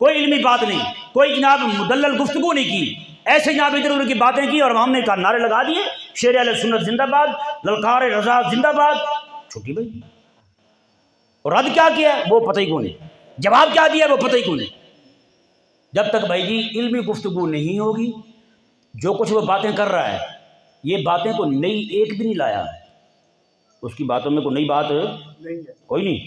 کوئی علمی بات نہیں، کوئی جناب مدلل گفتگو نہیں کی، ایسے جناب ادھر ادھر کی باتیں کی اور ہم نے کہا نعرے لگا دیے شیر اہل سنت زندہ باد، للکار رضا زندہ باد، چھٹی بھائی۔ اور رد کیا کیا وہ پتہ ہی کون ہے، جواب کیا دیا وہ پتہ ہی کون ہے۔ جب تک بھائی جی علمی گفتگو نہیں ہوگی، جو کچھ وہ باتیں کر رہا ہے یہ باتیں کو نئی ایک بھی نہیں لایا ہے، اس کی باتوں میں کوئی نئی بات کوئی نہیں،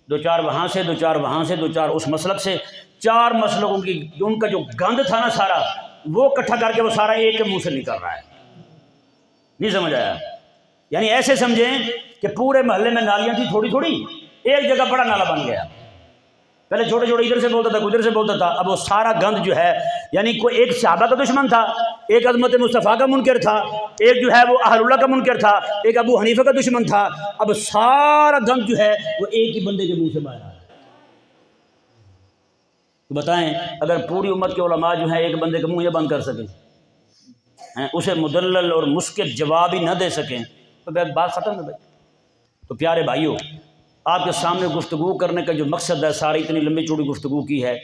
دو چار وہاں سے، دو چار وہاں سے، دو چار اس مسلک سے، چار مسلکوں کی ان کا جو گند تھا نا سارا وہ اکٹھا کر کے وہ سارا ایک کے منہ سے نکل رہا ہے۔ نہیں سمجھ آیا؟ یعنی ایسے سمجھیں کہ پورے محلے میں نالیاں تھیں تھوڑی تھوڑی، ایک جگہ بڑا نالا بن گیا، پہلے چھوٹے چھوٹے ادھر سے بولتا تھا ادھر سے بولتا تھا، اب وہ سارا گند جو ہے، یعنی کوئی ایک صحابہ کا دشمن تھا، ایک عظمت مصطفیٰ کا منکر تھا، ایک جو ہے وہ اہل اللہ کا منکر تھا، ایک ابو حنیفہ کا دشمن تھا، اب سارا گند جو ہے وہ ایک ہی بندے کے منہ سے باہر آ رہا ہے۔ تو بتائیں اگر پوری امت کے علماء جو ہیں ایک بندے کے منہ یہ بند کر سکیں، اسے مدلل اور مسکت جواب ہی نہ دے سکیں تو بات ختم ہے بھائی۔ تو پیارے بھائیوں، آپ کے سامنے گفتگو کرنے کا جو مقصد ہے، ساری اتنی لمبی چوڑی گفتگو کی ہے،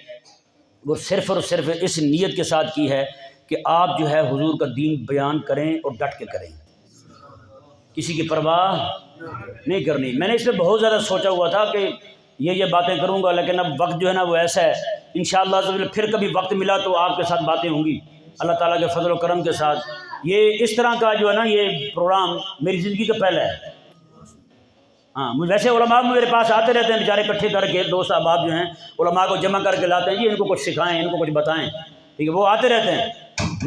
وہ صرف اور صرف اس نیت کے ساتھ کی ہے کہ آپ جو ہے حضور کا دین بیان کریں اور ڈٹ کے کریں، کسی کی پرواہ نہیں کرنی۔ میں نے اس پہ بہت زیادہ سوچا ہوا تھا کہ یہ باتیں کروں گا، لیکن اب وقت جو ہے نا وہ ایسا ہے، انشاءاللہ عز و جل پھر کبھی وقت ملا تو آپ کے ساتھ باتیں ہوں گی اللہ تعالیٰ کے فضل و کرم کے ساتھ۔ یہ اس طرح کا جو ہے نا یہ پروگرام میری زندگی کا پہلا ہے۔ ہاں ویسے علماء میرے پاس آتے رہتے ہیں بیچارے اکٹھے کر کے، دوست احباب جو ہیں علماء کو جمع کر کے لاتے ہیں، جی ان کو کچھ سکھائیں، ان کو کچھ بتائیں، ٹھیک ہے، وہ آتے رہتے ہیں،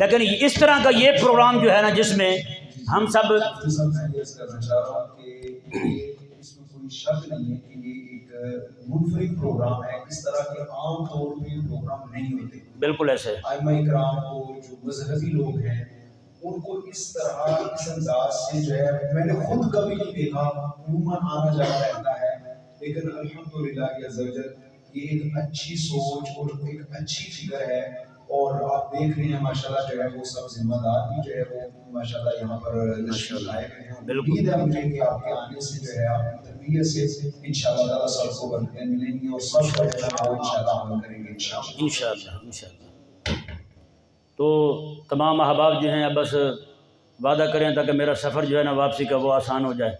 لیکن اس طرح کا یہ پروگرام جو ہے نا جس میں ہم سب کوئی شک نہیں ہے کہ یہ ایک منفرد پروگرام ہے، اس طرح کے عام طور پہ پروگرام نہیں ہوتے۔ بالکل ایسے ائمہ کرام کو جو مذہبی لوگ ہیں ان کو اس طرح اس انداز سے جو ہے میں نے خود کبھی نہیں دیکھا، عموماً آنا جانا رہتا ہے، لیکن الحمدللہ عز و جل یہ ایک اچھی سوچ اور ایک اچھی فکر ہے، اور آپ دیکھ رہے ہیں ماشاءاللہ جو ہے وہ سب ذمہ دار بھی جو ہے وہ ماشاءاللہ یہاں پر تشریف لائے ہوئے ہیں۔ امید ہے مجھے کہ آپ کے آنے سے جو ہے آپ کی تربیت سے انشاءاللہ تعالیٰ سب کو برکتیں ملیں گی اور سب جو ہے وہ انشاءاللہ عمل کریں گے انشاءاللہ۔ تو تمام احباب جو ہیں بس وعدہ کریں تاکہ میرا سفر جو ہے نا واپسی کا وہ آسان ہو جائے۔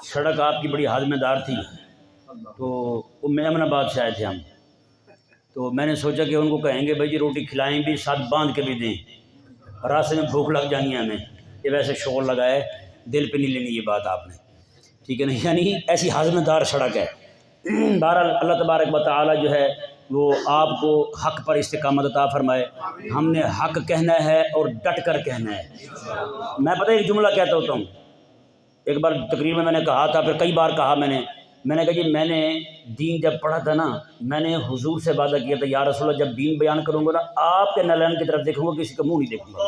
سڑک آپ کی بڑی ہاضمے دار تھی، تو امن آباد سے آئے تھے ہم، تو میں نے سوچا کہ ان کو کہیں گے بھائی جی روٹی کھلائیں بھی، ساتھ باندھ کے بھی دیں، راستے میں بھوک لگ جانی ہے ہمیں، یہ ویسے شغل لگائے، دل پہ نہیں لینی یہ بات آپ نے، ٹھیک ہے نا، یعنی ایسی ہاضمے دار سڑک ہے۔ بہرحال اللہ تبارک و تعالی جو ہے وہ آپ کو حق پر استقامت عطا فرمائے۔ ہم نے حق کہنا ہے اور ڈٹ کر کہنا ہے۔ میں پتہ ایک جملہ کہتا ہوتا ہوں، ایک بار تقریر میں نے کہا تھا، پھر کئی بار کہا میں نے کہا جی میں نے دین جب پڑھا تھا نا، میں نے حضور سے وعدہ کیا تھا یا رسول اللہ جب دین بیان کروں گا نا آپ کے نالین کی طرف دیکھوں گا، کسی کا منہ نہیں دیکھوں گا،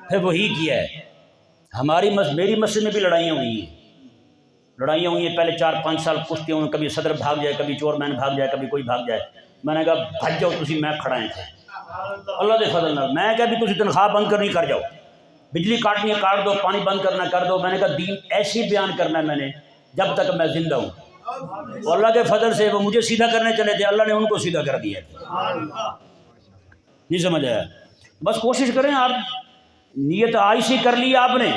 پھر وہی کیا ہے۔ میری مسجد میں بھی لڑائیاں ہوئی ہیں، پہلے 4-5 سال کشتیوں میں، کبھی صدر بھاگ جائے، کبھی چور مین بھاگ جائے، کبھی کوئی بھاگ جائے، میں نے کہا بھج جاؤ تسی، میں کھڑا ہیں تھے اللہ دے فضل نال، میں کہا بھی تسی تنخواہ بند کرنی کر جاؤ، بجلی کاٹنی ہے کاٹ دو، پانی بند کرنا کر دو، میں نے کہا دین ایسی بیان کرنا ہے میں نے جب تک میں زندہ ہوں، اور اللہ کے فضل سے وہ مجھے سیدھا کرنے چلے تھے، اللہ نے ان کو سیدھا کر دیا۔ نہیں سمجھ آیا؟ بس کوشش کریں، آپ نیت عائشی کر لی آپ نے،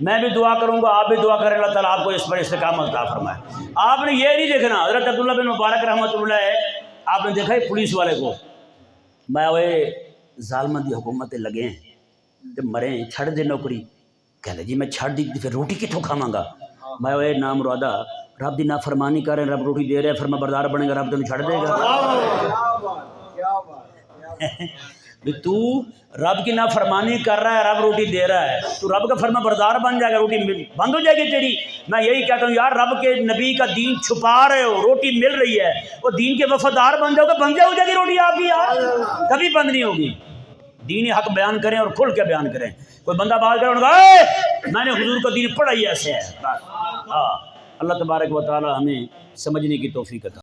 میں بھی دعا کروں گا، آپ بھی دعا کریں، اللہ تعالیٰ آپ کو اس پر استقامت عطا فرمائے۔ آپ نے یہ نہیں دیکھنا، حضرت عبداللہ بن مبارک رحمۃ اللہ ہے، آپ نے دیکھا ہے پولیس والے کو، میں وہ ظالمہ دی حکومتیں لگے ہیں تے مریں چھڑ دے نوکری، کہتے جی میں چھڑ دی پھر روٹی کتوں کھاواں گا، میں وہ نام مرادہ رب دی نافرمانی کر رہے ہیں، رب روٹی دے رہے ہیں، فرما بردار بنے گا، رب تمہیں چھڑ دے گا۔ تو رب کی نافرمانی کر رہا ہے، رب روٹی دے رہا ہے، تو رب کا فرما بردار بن جائے گا، روٹی بند ہو جائے گی تیری۔ میں یہی کہتا ہوں یار رب کے نبی کا دین چھپا رہے ہو، روٹی مل رہی ہے، وہ دین کے وفادار بن جاؤ تو بند ہو جائے گی روٹی آپ کی، یار کبھی بند نہیں ہوگی۔ دینی حق بیان کریں اور کھل کے بیان کریں۔ کوئی بندہ بات کرے انہوں نے میں نے حضور کا دین پڑھا ہی ایسے ہے، ہاں اللہ تبارک و تعالی ہمیں سمجھنے کی توفیق عطا